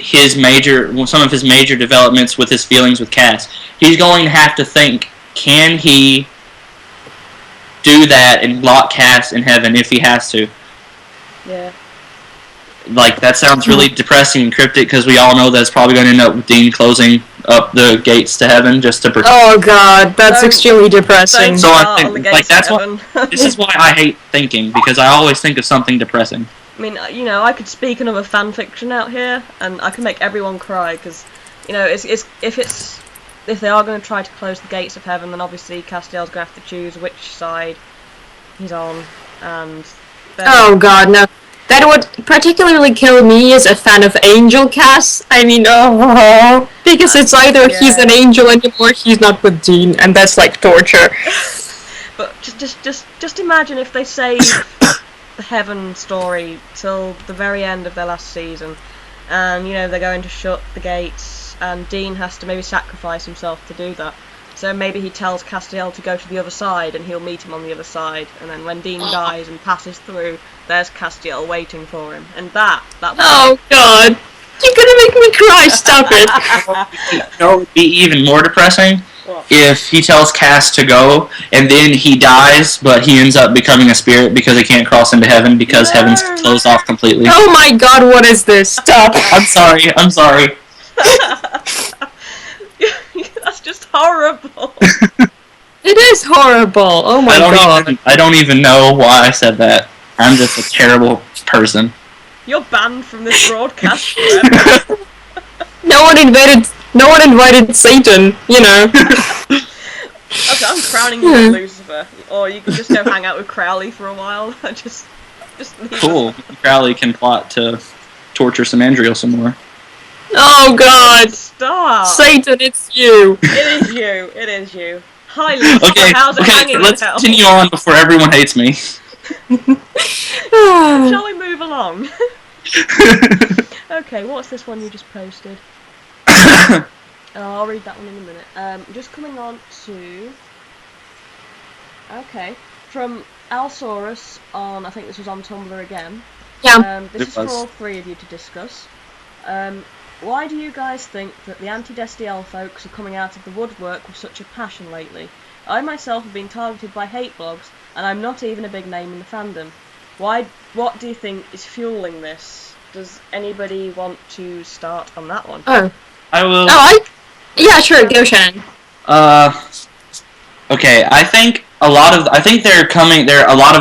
Speaker 3: some of his major developments with his feelings with Cass. He's going to have to think, can he do that and lock Cass in heaven if he has to?
Speaker 1: Yeah.
Speaker 3: Like, that sounds really depressing and cryptic, because we all know that it's probably going to end up with Dean closing up the gates to heaven just to protect.
Speaker 2: Oh god, that's extremely depressing.
Speaker 3: So I think, like, this is why I hate thinking, because I always think of something depressing.
Speaker 1: I mean, I could speak another fan fiction out here, and I can make everyone cry, because, if they are going to try to close the gates of heaven, then obviously Castiel's going to have to choose which side he's on, and...
Speaker 2: Oh god, no. That would particularly kill me as a fan of Angel Cass. I mean, because it's either he's an angel anymore, he's not with Dean, and that's like torture.
Speaker 1: But just imagine if they save the heaven story till the very end of their last season, and they're going to shut the gates, and Dean has to maybe sacrifice himself to do that. So maybe he tells Castiel to go to the other side, and he'll meet him on the other side, and then when Dean dies and passes through, there's Castiel waiting for him, and that
Speaker 2: oh god, you're gonna make me cry, stop it.
Speaker 3: It would be even more depressing if he tells Cass to go, and then he dies, but he ends up becoming a spirit because he can't cross into heaven because heaven's closed off completely.
Speaker 2: Oh my god, what is this? Stop.
Speaker 3: I'm sorry.
Speaker 1: That's just horrible.
Speaker 2: It is horrible. Oh my god.
Speaker 3: I don't even know why I said that. I'm just a terrible person.
Speaker 1: You're banned from this broadcast forever.
Speaker 2: No one invited Satan,
Speaker 1: Okay, I'm crowning you Lucifer. Or you can just go hang out with Crowley for a while. just leave
Speaker 3: cool. Crowley can plot to torture Samandriel some more.
Speaker 2: Oh god!
Speaker 1: Stop!
Speaker 2: Satan, it's you!
Speaker 1: It is you. Hi, Lucifer, how's it hanging
Speaker 3: let's continue on before everyone hates me.
Speaker 1: Shall we move along? Okay, what's this one you just posted? I'll read that one in a minute. Just coming on to... Okay, from Alsaurus on, I think this was on Tumblr again.
Speaker 2: Yeah.
Speaker 1: This is for all three of you to discuss. Why do you guys think that the Anti-destiel folks are coming out of the woodwork with such a passion lately? I myself have been targeted by hate blogs, and I'm not even a big name in the fandom. What do you think is fueling this? Does anybody want to start on that one?
Speaker 2: Oh.
Speaker 3: I will...
Speaker 2: Yeah, sure, go Shannon.
Speaker 3: Okay, I think a lot of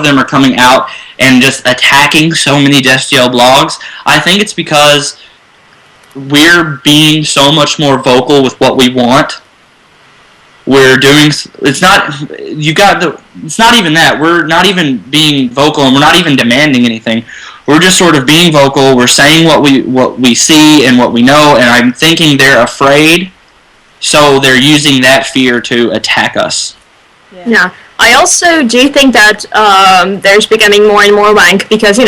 Speaker 3: them are coming out and just attacking so many Destiel blogs. I think it's because we're being so much more vocal with what we want. It's not even that. We're not even being vocal, and we're not even demanding anything. We're just sort of being vocal. We're saying what we see and what we know, and I'm thinking they're afraid, so they're using that fear to attack us.
Speaker 2: Yeah. I also do think that there's becoming more and more rank because,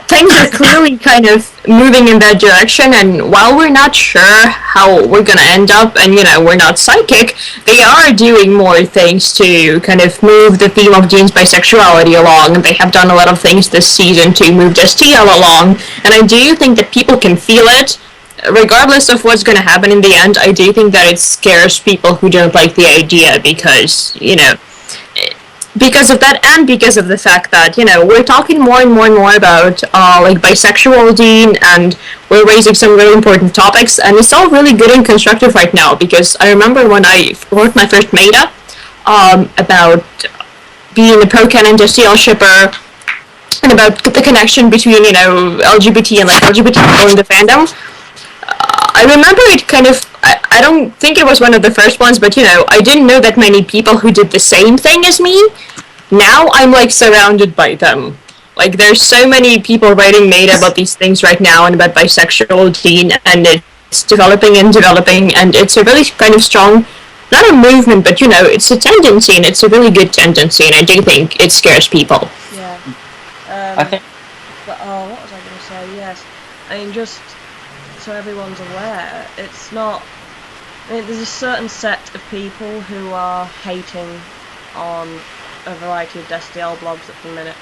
Speaker 2: things are clearly kind of moving in that direction, and while we're not sure how we're gonna end up, and we're not psychic, they are doing more things to kind of move the theme of Dean's bisexuality along, and they have done a lot of things this season to move Destiel along, and I do think that people can feel it. Regardless of what's going to happen in the end, I do think that it scares people who don't like the idea because, because of that, and because of the fact that, we're talking more and more and more about, bisexual Dean, and we're raising some really important topics, and it's all really good and constructive right now, because I remember when I wrote my first meta, about being a pro-canon destiel shipper, and about the connection between, LGBT and, like, LGBT people in the fandom. I remember it kind of, I don't think it was one of the first ones, but, I didn't know that many people who did the same thing as me. Now I'm, like, surrounded by them. Like, there's so many people writing made about these things right now and about bisexuality, and it's developing, and it's a really kind of strong, not a movement, but, it's a tendency, and it's a really good tendency, and I do think it scares people.
Speaker 1: Yeah.
Speaker 3: I think.
Speaker 1: But, what was I going to say? Yes. I mean, just so everyone's aware, it's not... I mean, there's a certain set of people who are hating on a variety of destiel blogs at the minute.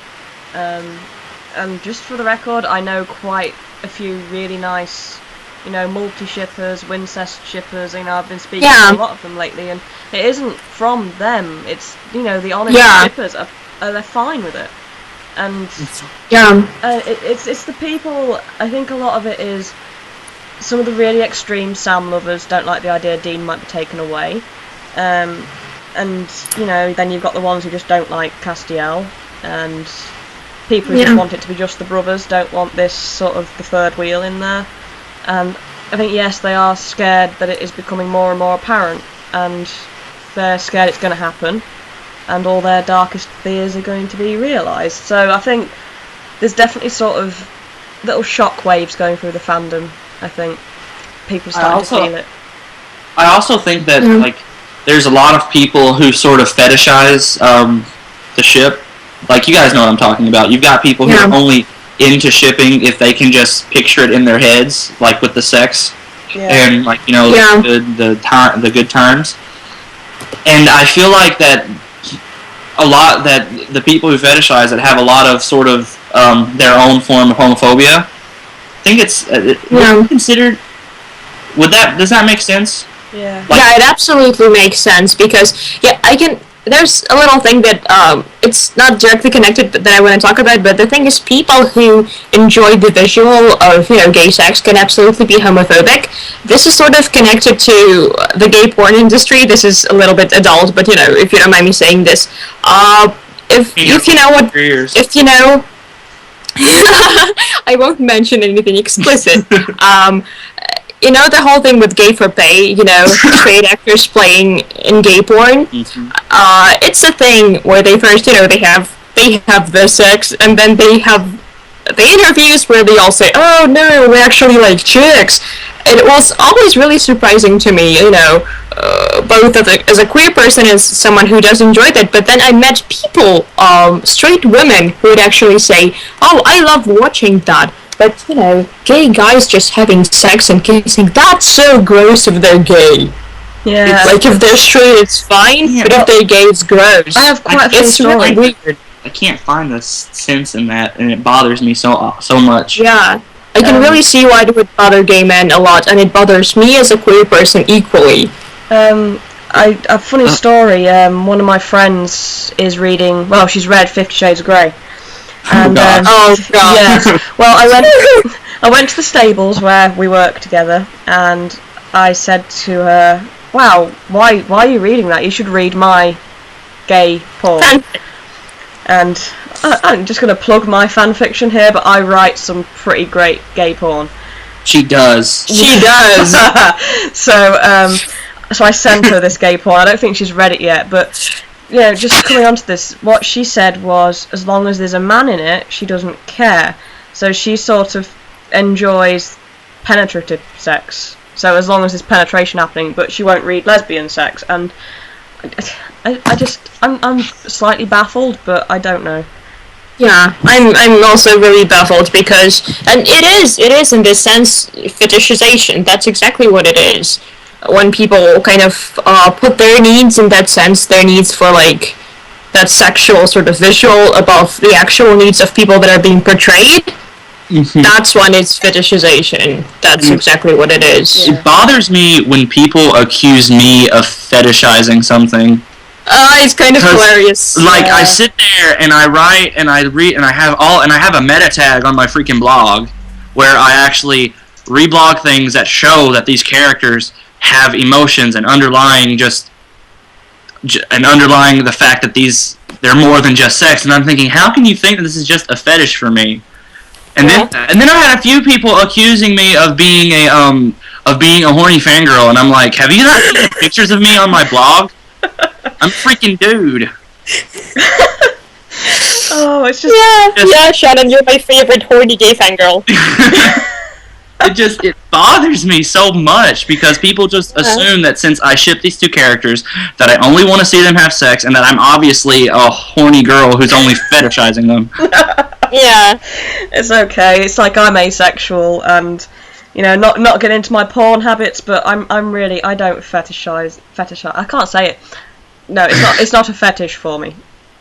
Speaker 1: And just for the record, I know quite a few really nice, multi-shippers, Wincest shippers, I've been speaking to a lot of them lately, and it isn't from them, it's, the honest shippers, they're fine with it. And it's the people, I think a lot of it is, some of the really extreme Sam lovers don't like the idea Dean might be taken away, and, then you've got the ones who just don't like Castiel, and people who just want it to be just the brothers, don't want this sort of the third wheel in there. And I think, yes, they are scared that it is becoming more and more apparent, and they're scared it's going to happen, and all their darkest fears are going to be realised. So I think there's definitely sort of little shock waves going through the fandom. I think people starting to feel it.
Speaker 3: I also think that like there's a lot of people who sort of fetishize the ship. Like, you guys know what I'm talking about. You've got people who are only into shipping if they can just picture it in their heads, like with the sex and like the good times. And I feel like that the people who fetishize it have a lot of sort of their own form of homophobia. I think it's considered. Does that make sense?
Speaker 1: Yeah.
Speaker 2: It absolutely makes sense, because there's a little thing that it's not directly connected that I want to talk about, but the thing is, people who enjoy the visual of gay sex can absolutely be homophobic. This is sort of connected to the gay porn industry. This is a little bit adult, but if you don't mind me saying this, if you know I won't mention anything explicit. The whole thing with gay for pay, straight actors playing in gay porn, it's a thing where they first, they have the sex, and then they have the interviews where they all say, oh no, we actually like chicks. It was always really surprising to me, both as a queer person, as someone who does enjoy that, but then I met people, straight women, who would actually say, oh, I love watching that. But, gay guys just having sex and kissing, that's so gross if they're gay.
Speaker 1: Yeah.
Speaker 2: Like, if they're straight, it's fine, but if they're gay, it's gross.
Speaker 1: I have quite a few stories.
Speaker 3: Really weird. I can't find the sense in that, and it bothers me so much.
Speaker 2: Yeah. I can really see why it would bother gay men a lot, and it bothers me as a queer person equally.
Speaker 1: A funny story, one of my friends is reading, she's read 50 Shades of Grey. And,
Speaker 2: oh god.
Speaker 1: Yeah. Well, I went to the stables where we work together, and I said to her, "Wow, why are you reading that? You should read my gay porn." And I'm just going to plug my fan fiction here, but I write some pretty great gay porn.
Speaker 3: She does.
Speaker 2: She does.
Speaker 1: So I sent her this gay porn. I don't think she's read it yet, but just coming on to this, what she said was, as long as there's a man in it, she doesn't care. So she sort of enjoys penetrative sex. So as long as there's penetration happening, but she won't read lesbian sex. And I'm slightly baffled, but I don't know.
Speaker 2: Yeah, I'm also really baffled because, and it is in this sense fetishization. That's exactly what it is. When people kind of put their needs in that sense, their needs for like that sexual sort of visual above the actual needs of people that are being portrayed, that's when it's fetishization. That's exactly what it is.
Speaker 3: It bothers me when people accuse me of fetishizing something.
Speaker 2: It's kind of hilarious.
Speaker 3: Like, I sit there and I write and I read and I have a meta tag on my freaking blog where I actually reblog things that show that these characters have emotions and underlying the fact that these they're more than just sex. And I'm thinking, how can you think that this is just a fetish for me? And then I had a few people accusing me of being a horny fangirl, and I'm like, have you not seen pictures of me on my blog? I'm a freaking dude.
Speaker 1: Oh, it's just...
Speaker 2: Yeah, Shannon, you're my favorite horny gay fangirl.
Speaker 3: It bothers me so much because people just assume that since I ship these two characters that I only want to see them have sex and that I'm obviously a horny girl who's only fetishizing them.
Speaker 2: Yeah.
Speaker 1: It's okay. It's like I'm asexual and, you know, not getting into my porn habits, but I'm really, I don't fetishize. I can't say it. No, it's not a fetish for me.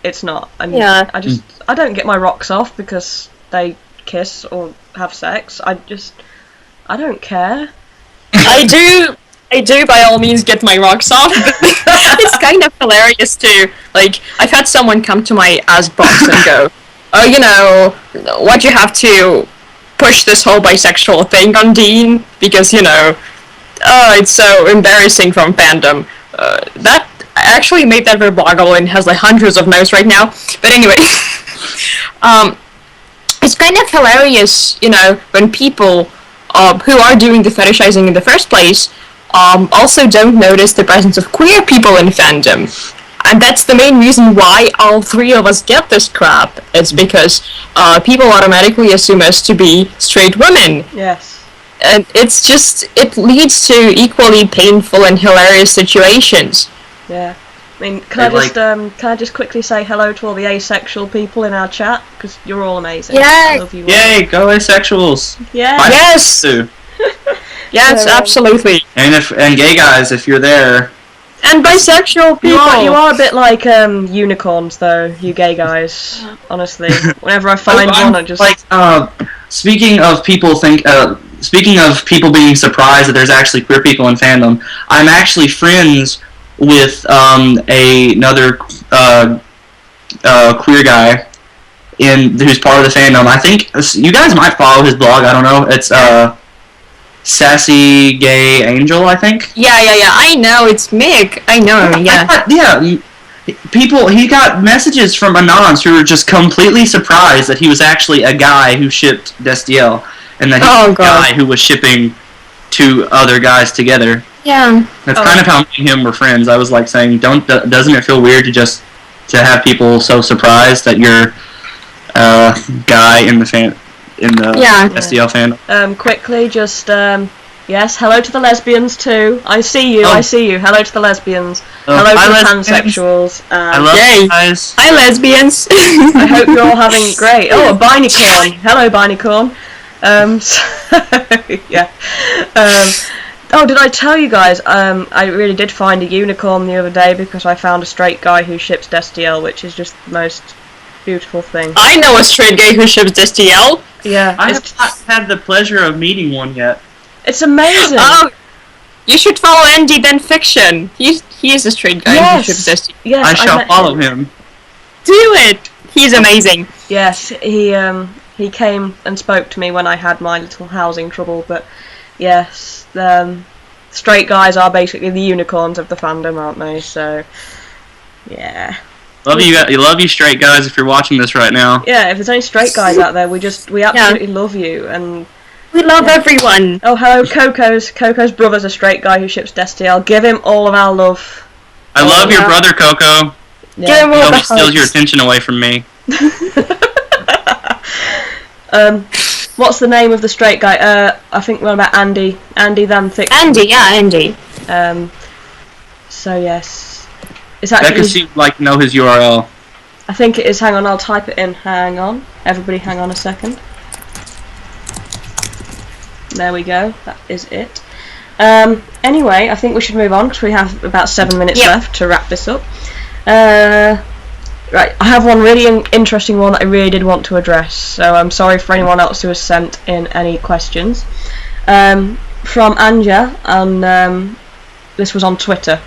Speaker 1: It's not. And I don't get my rocks off because they kiss or have sex. I don't care.
Speaker 2: I do by all means get my rocks off. It's kind of hilarious too. Like, I've had someone come to my ask box and go, oh, you know, what you have to push this whole bisexual thing on Dean because, you know, it's so embarrassing from fandom. That actually made that verboggle and has like hundreds of notes right now. But anyway, it's kind of hilarious, you know, when people who are doing the fetishizing in the first place also don't notice the presence of queer people in fandom. And that's the main reason why all three of us get this crap. It's because people automatically assume us to be straight women.
Speaker 1: Yes.
Speaker 2: And it leads to equally painful and hilarious situations.
Speaker 1: Yeah. I mean, can I just quickly say hello to all the asexual people in our chat? Because you're all amazing.
Speaker 2: Yeah.
Speaker 1: I love you all.
Speaker 3: Yay, go asexuals.
Speaker 1: Yeah.
Speaker 2: Yes.
Speaker 3: Too.
Speaker 2: Yes, absolutely.
Speaker 3: And gay guys, if you're there.
Speaker 2: And bisexual people.
Speaker 1: You are a bit like unicorns, though, you gay guys. Honestly, whenever I find one, I just
Speaker 3: like. Speaking of people being surprised that there's actually queer people in fandom, I'm actually friends with another queer guy who's part of the fandom. I think you guys might follow his blog. I don't know. It's Sassy Gay Angel, I think.
Speaker 2: Yeah. I know, it's Mick. I know, yeah.
Speaker 3: He got messages from Anons who were just completely surprised that he was actually a guy who shipped Destiel, and that he was a guy who was shipping two other guys together.
Speaker 2: Yeah.
Speaker 3: That's kind of how me and him were friends. I was like saying, doesn't it feel weird to have people so surprised that you're a guy in the SDL fandom?
Speaker 1: Quickly, just yes. Hello to the lesbians too. I see you. Hello to the lesbians. Hello to the pansexuals.
Speaker 3: I love you guys.
Speaker 2: Hi, lesbians.
Speaker 1: I hope you're all having great. Oh, a Binicorn. Hello, Binicorn. Yeah. Oh, did I tell you guys? I really did find a unicorn the other day because I found a straight guy who ships Destiel, which is just the most beautiful thing.
Speaker 2: I know a straight gay who ships Destiel.
Speaker 1: Yeah.
Speaker 3: I have not had the pleasure of meeting one yet.
Speaker 1: It's amazing.
Speaker 2: Oh, you should follow Andy then Fiction. He is a straight guy who ships Destiel.
Speaker 1: Yes,
Speaker 3: I shall follow him.
Speaker 2: Do it. He's amazing.
Speaker 1: Yes, he came and spoke to me when I had my little housing trouble, but yes, straight guys are basically the unicorns of the fandom, aren't they? So, yeah.
Speaker 3: Love you straight guys if you're watching this right now.
Speaker 1: Yeah, if there's any straight guys out there, we absolutely love you, and
Speaker 2: we love everyone.
Speaker 1: Oh, hello, Coco's brother's a straight guy who ships Destiel. Give him all of our love.
Speaker 3: I love your brother, Coco.
Speaker 1: Yeah.
Speaker 2: Give him all the
Speaker 3: He steals your attention away from me.
Speaker 1: What's the name of the straight guy? I think we're about Andy. Andy Van Thick.
Speaker 2: Andy.
Speaker 1: So yes, it's actually.
Speaker 3: Becca seemed like know his URL.
Speaker 1: I think it is. Hang on, I'll type it in. Hang on, everybody, hang on a second. There we go. That is it. Anyway, I think we should move on because we have about 7 minutes left to wrap this up. Right, I have one really interesting one that I really did want to address, so I'm sorry for anyone else who has sent in any questions. From Anja, and this was on Twitter.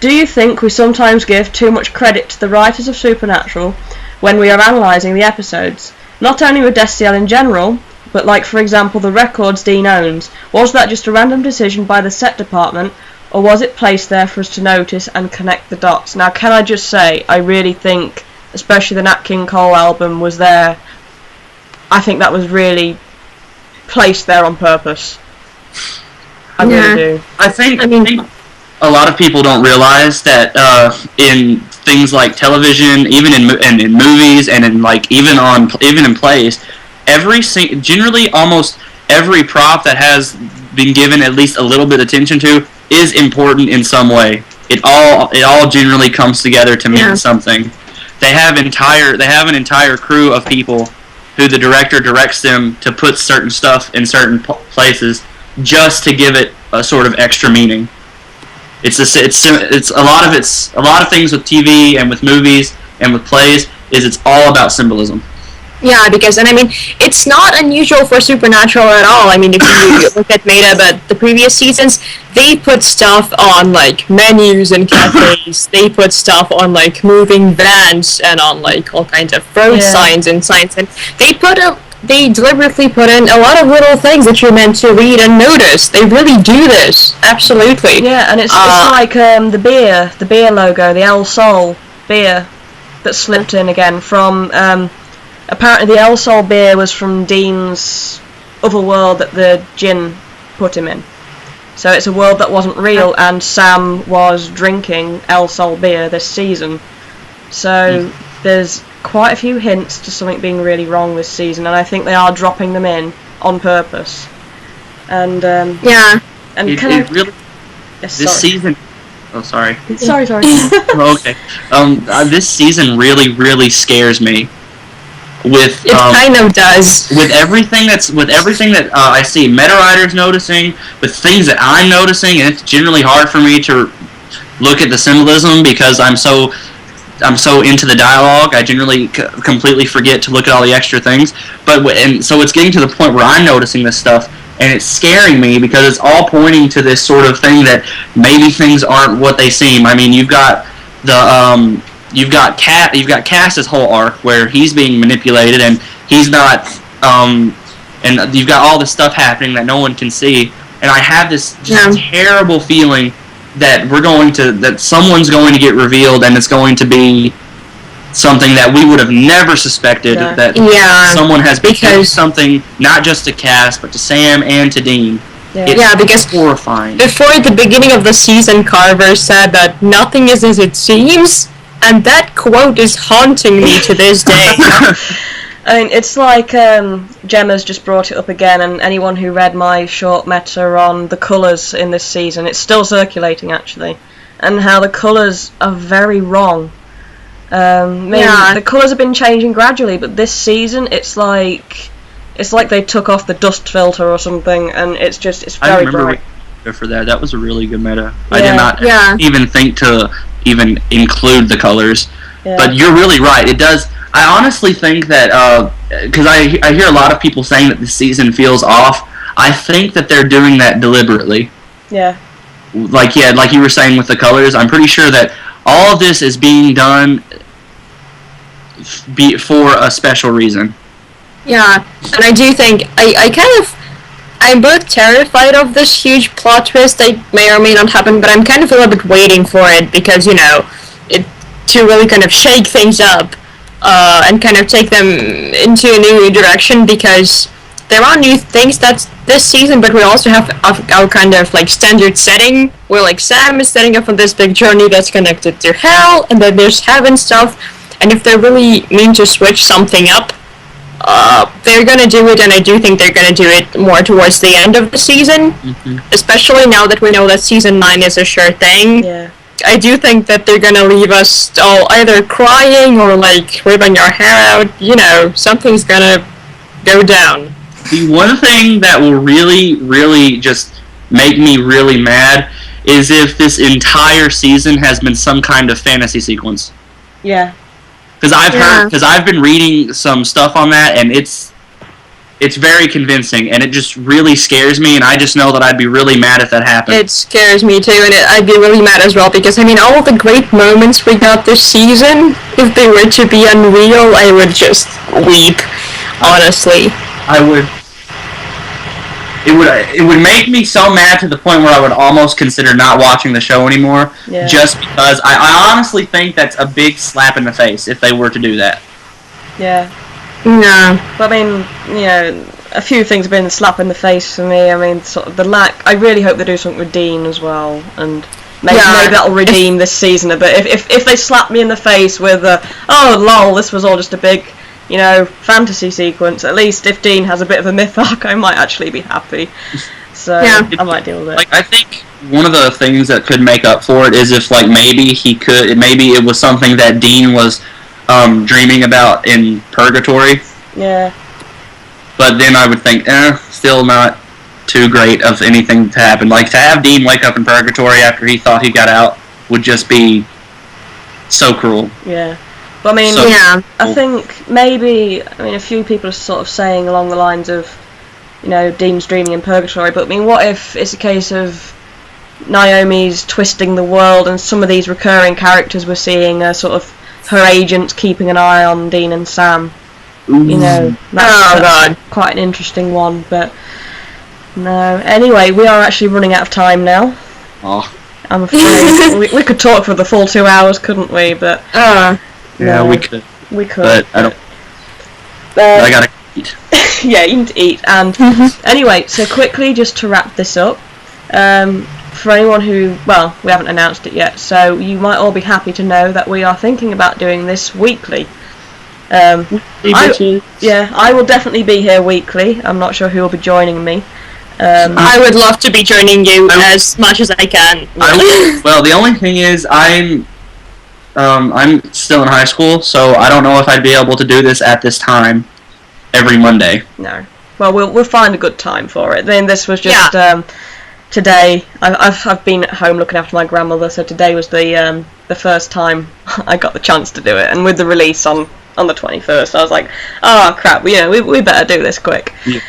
Speaker 1: Do you think we sometimes give too much credit to the writers of Supernatural when we are analysing the episodes? Not only with Destiel in general, but like for example the records Dean owns. Was that just a random decision by the set department, or was it placed there for us to notice and connect the dots? Now, can I just say, I really think especially the Nat King Cole album, was there. I think that was really placed there on purpose. I really do.
Speaker 3: I think a lot of people don't realize that in things like television, even in movies, and in like even in plays, generally almost every prop that has been given at least a little bit of attention to is important in some way. It all generally comes together to mean something. They have an entire crew of people who the director directs them to put certain stuff in certain places just to give it a sort of extra meaning. It's a lot of things with TV and with movies and with plays is it's all about symbolism.
Speaker 2: Yeah, because, and I mean, it's not unusual for Supernatural at all. I mean, if you look at Meta, but the previous seasons, they put stuff on, like, menus and cafes. They put stuff on, like, moving vans and on, like, all kinds of road signs and signs. And they deliberately put in a lot of little things that you're meant to read and notice. They really do this. Absolutely.
Speaker 1: Yeah, and it's like the beer logo, the El Sol beer that slipped in again from... apparently the El Sol beer was from Dean's other world that the Jinn put him in. So it's a world that wasn't real, and Sam was drinking El Sol beer this season. So there's quite a few hints to something being really wrong this season, and I think they are dropping them in on purpose. And and
Speaker 3: season. Oh, sorry.
Speaker 1: Sorry.
Speaker 3: Oh, okay. This season really scares me. It
Speaker 2: kind of does.
Speaker 3: With everything that I see meta writers noticing, with things that I'm noticing, and it's generally hard for me to look at the symbolism because I'm so into the dialogue. I generally completely forget to look at all the extra things. And so it's getting to the point where I'm noticing this stuff, and it's scaring me because it's all pointing to this sort of thing that maybe things aren't what they seem. I mean, you've got Cass's whole arc where he's being manipulated and he's not, and you've got all this stuff happening that no one can see, and I have this terrible feeling that someone's going to get revealed, and it's going to be something that we would have never suspected that someone has become something not just to Cass but to Sam and to Dean.
Speaker 2: Because
Speaker 3: horrifying.
Speaker 2: Before the beginning of the season, Carver said that nothing is as it seems. And that quote is haunting me to this day.
Speaker 1: I mean, it's like Gemma's just brought it up again, and anyone who read my short meta on the colours in this season, it's still circulating actually, and how the colours are very wrong. The colours have been changing gradually, but this season it's like they took off the dust filter or something, and it's very bright.
Speaker 3: For that was a really good meta. I did not even think to even include the colors, but you're really right. It does. I honestly think that because I hear a lot of people saying that the season feels off. I think that they're doing that deliberately. Like you were saying with the colors. I'm pretty sure that all of this is being done for a special reason.
Speaker 2: Yeah, and I do think I'm both terrified of this huge plot twist that may or may not happen, but I'm kind of a little bit waiting for it because, to really kind of shake things up and kind of take them into a new direction, because there are new things that's this season, but we also have our kind of like standard setting where like Sam is setting up on this big journey that's connected to hell, and then there's heaven stuff, and if they really mean to switch something up, they're gonna do it, and I do think they're gonna do it more towards the end of the season, especially now that we know that season 9 is a sure thing. I do think that they're gonna leave us all either crying or like ripping our hair out. Something's gonna go down.
Speaker 3: The one thing that will really just make me really mad is if this entire season has been some kind of fantasy sequence. Because I've been reading some stuff on that, and it's very convincing, and it just really scares me, and I just know that I'd be really mad if that happened.
Speaker 2: It scares me too, and I'd be really mad as well, because all the great moments we got this season, if they were to be unreal, I would just weep, honestly.
Speaker 3: I would. it would make me so mad to the point where I would almost consider not watching the show anymore.
Speaker 1: Yeah.
Speaker 3: Just because I honestly think that's a big slap in the face if they were to do that.
Speaker 1: Yeah.
Speaker 2: No.
Speaker 1: But I mean, you know, a few things have been a slap in the face for me. I mean, sort of the lack. I really hope they do something with Dean as well, and maybe that'll redeem this season a bit. If they slap me in the face with oh lol, this was all just a big, you know, fantasy sequence. At least if Dean has a bit of a myth arc, I might actually be happy. So I might deal with it.
Speaker 3: Like, I think one of the things that could make up for it is if, like, maybe it was something that Dean was dreaming about in Purgatory.
Speaker 1: Yeah.
Speaker 3: But then I would think, still not too great of anything to happen. Like, to have Dean wake up in Purgatory after he thought he got out would just be so cruel.
Speaker 1: Yeah. But I mean, I think maybe, a few people are sort of saying along the lines of, you know, Dean's dreaming in Purgatory, but I mean, what if it's a case of Naomi's twisting the world and some of these recurring characters we're seeing are sort of her agents keeping an eye on Dean and Sam? You know, that's quite an interesting one, but no. Anyway, we are actually running out of time now.
Speaker 3: Oh.
Speaker 1: I'm afraid. we could talk for the full 2 hours, couldn't we? But
Speaker 3: yeah, we could.
Speaker 1: We could.
Speaker 3: But I don't. I gotta eat.
Speaker 1: Yeah, you need to eat. And anyway, so quickly, just to wrap this up, for anyone who, well, we haven't announced it yet, so you might all be happy to know that we are thinking about doing this weekly. I will definitely be here weekly. I'm not sure who will be joining me.
Speaker 2: I would love to be joining you as much as I can.
Speaker 3: Well, the only thing is, I'm still in high school, so I don't know if I'd be able to do this at this time every Monday.
Speaker 1: No. Well, we'll find a good time for it. Then this was just today. I've been at home looking after my grandmother, so today was the first time I got the chance to do it, and with the release on the 21st, I was like, oh crap, we better do this quick.
Speaker 3: Yeah.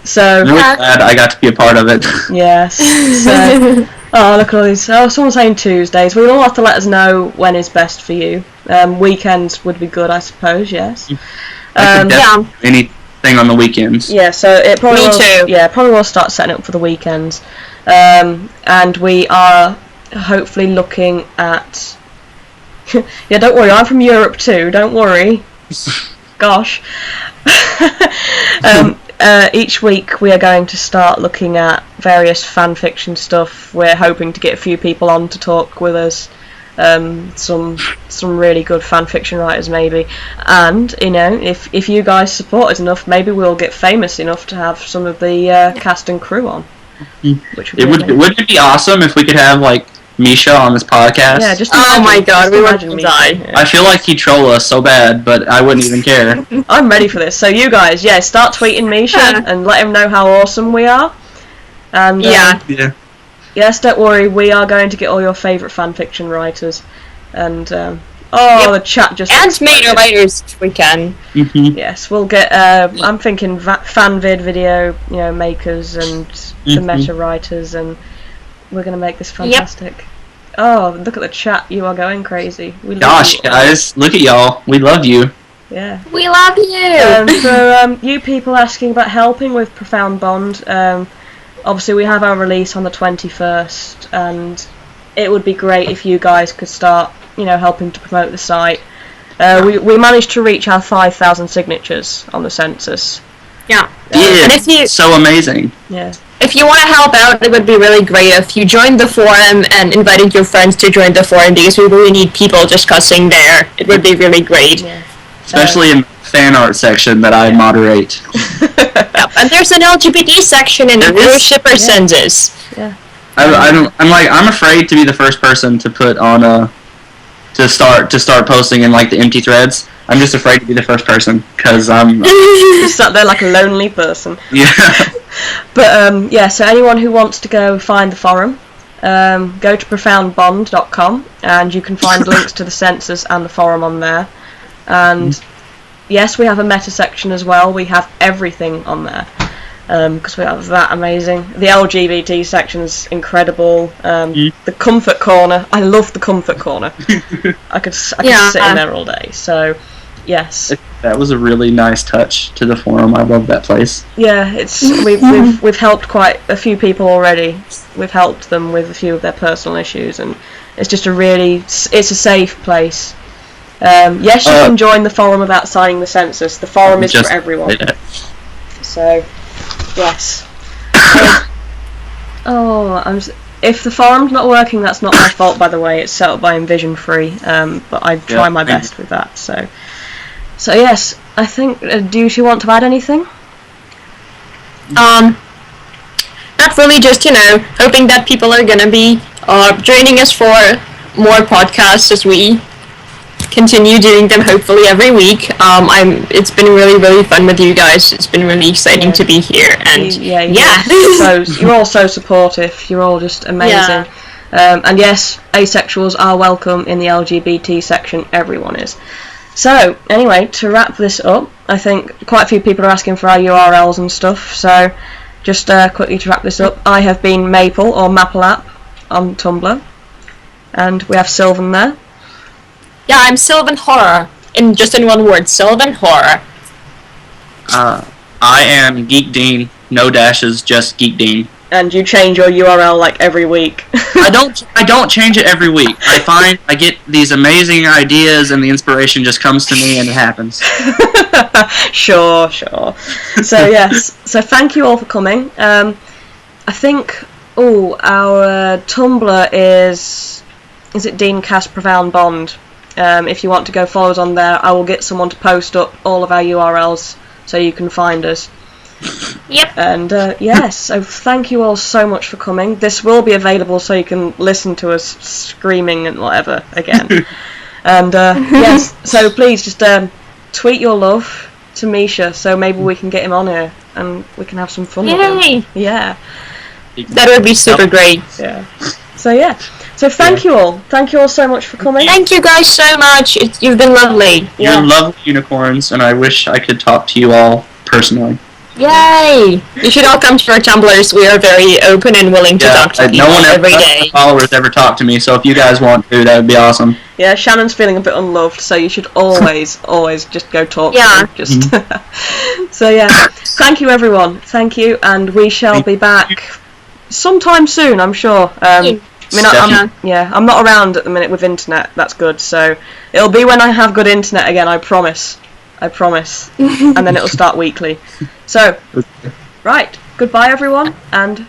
Speaker 1: So
Speaker 3: I'm really glad I got to be a part of it.
Speaker 1: Yes. So, oh, look at all these. Oh, someone's saying Tuesdays. We'll all have to let us know when is best for you. Weekends would be good, I suppose. Yes.
Speaker 3: Anything on the weekends.
Speaker 1: Yeah. So it probably
Speaker 2: Me too.
Speaker 1: Yeah, probably will start setting up for the weekends. And we are hopefully looking at. Yeah, don't worry, I'm from Europe too, don't worry. Gosh. Each week we are going to start looking at various fan fiction stuff. We're hoping to get a few people on to talk with us. Some really good fan fiction writers maybe. And, you know, if you guys support us enough, maybe we'll get famous enough to have some of the cast and crew on. Which wouldn't
Speaker 3: it be awesome if we could have, like, Misha on this podcast?
Speaker 1: Yeah, just
Speaker 2: oh my god, we would die.
Speaker 1: Yeah.
Speaker 3: I feel like he'd troll us so bad, but I wouldn't even care.
Speaker 1: I'm ready for this. So you guys, start tweeting Misha and let him know how awesome we are. And yes, don't worry, we are going to get all your favourite fanfiction writers. And the chat just
Speaker 2: and major writers if we can.
Speaker 1: Yes, we'll get. I'm thinking fanvid video, makers and the meta writers, and we're gonna make this fantastic. Yep. Oh, look at the chat! You are going crazy. We love
Speaker 3: Gosh,
Speaker 1: you
Speaker 3: guys, look at y'all. We love you.
Speaker 1: Yeah.
Speaker 2: We love you.
Speaker 1: For you people asking about helping with Profound Bond, obviously we have our release on the 21st, and it would be great if you guys could start, helping to promote the site. We managed to reach our 5,000 signatures on the census.
Speaker 2: Yeah.
Speaker 3: And if so amazing.
Speaker 1: Yeah.
Speaker 2: If you want to help out, it would be really great if you joined the forum and invited your friends to join the forum, because we really need people discussing there. It would be really great.
Speaker 1: Yeah.
Speaker 3: Especially in the fan art section that I moderate.
Speaker 2: Yep. And there's an LGBT section in the shipper census.
Speaker 1: Yeah.
Speaker 3: I'm afraid to be the first person to put on to start posting in like the empty threads. I'm just afraid to be the first person because I'm
Speaker 1: just sat there like a lonely person.
Speaker 3: Yeah.
Speaker 1: But so anyone who wants to go find the forum, go to profoundbond.com and you can find links to the census and the forum on there. And yes, we have a meta section as well. We have everything on there because we have that amazing. The LGBT section's incredible. The comfort corner, I love the comfort corner. I could sit in there all day. So yes,
Speaker 3: That was a really nice touch to the forum. I love that place.
Speaker 1: Yeah, we've helped quite a few people already. We've helped them with a few of their personal issues, and it's just it's a safe place. Yes, you can join the forum about signing the census. The forum is for everyone. So, yes. If the forum's not working, that's not my fault, by the way. It's set up by Envision Free, but I try my best with that. So yes, I think. Do you want to add anything?
Speaker 2: Not really. Just hoping that people are gonna be joining us for more podcasts as we continue doing them, hopefully every week. It's been really, really fun with you guys. It's been really exciting to be here, and
Speaker 1: you're all so supportive. You're all just amazing. And yes, asexuals are welcome in the LGBT section. Everyone is. So anyway, to wrap this up, I think quite a few people are asking for our URLs and stuff. So just quickly to wrap this up, I have been Mapal or Mapal on Tumblr, and we have Silven there.
Speaker 2: Yeah, I'm Silven Horror. In one word, Silven Horror.
Speaker 3: I am Geek Dean. No dashes, just Geek Dean.
Speaker 1: And you change your URL like every week.
Speaker 3: I don't change it every week. I get these amazing ideas, and the inspiration just comes to me, and it happens.
Speaker 1: Sure. So yes. So thank you all for coming. I think. Our Tumblr is it Dean Cast Profound Bond. If you want to go follow us on there, I will get someone to post up all of our URLs so you can find us.
Speaker 2: Yep.
Speaker 1: And yes, so thank you all so much for coming. This will be available so you can listen to us screaming and whatever again. And yes, so please just tweet your love to Misha so maybe we can get him on here and we can have some fun with him. Yeah.
Speaker 2: That would be super great.
Speaker 1: Yeah. So yeah. So thank you all. Thank you all so much for coming.
Speaker 2: Thank you guys so much. You've been lovely.
Speaker 3: You're lovely unicorns, and I wish I could talk to you all personally.
Speaker 2: Yay! You should all come to our Tumblrs. We are very open and willing to talk to people every day.
Speaker 3: Followers ever talk to me, so if you guys want to, that would be awesome.
Speaker 1: Yeah, Shannon's feeling a bit unloved, so you should always just go talk to her. Just So yeah, thank you everyone. Thank you, and we shall be back sometime soon, I'm sure. I'm not around at the minute with internet. That's good. So it'll be when I have good internet again. I promise. And then it'll start weekly. So, right. Goodbye, everyone, and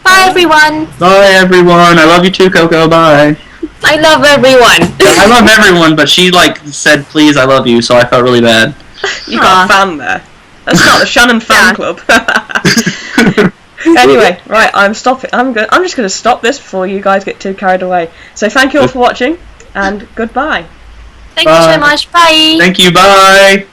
Speaker 2: bye, everyone.
Speaker 3: Bye, everyone. I love you too, Coco. Bye.
Speaker 2: I love everyone.
Speaker 3: I love everyone, but she said, "Please, I love you," so I felt really bad.
Speaker 1: You got a fan there. That's not the Shannon fan club. Anyway, right, I'm stopping. I'm just going to stop this before you guys get too carried away. So thank you all for watching, and goodbye.
Speaker 2: Thank you so much. Bye.
Speaker 3: Thank you. Bye.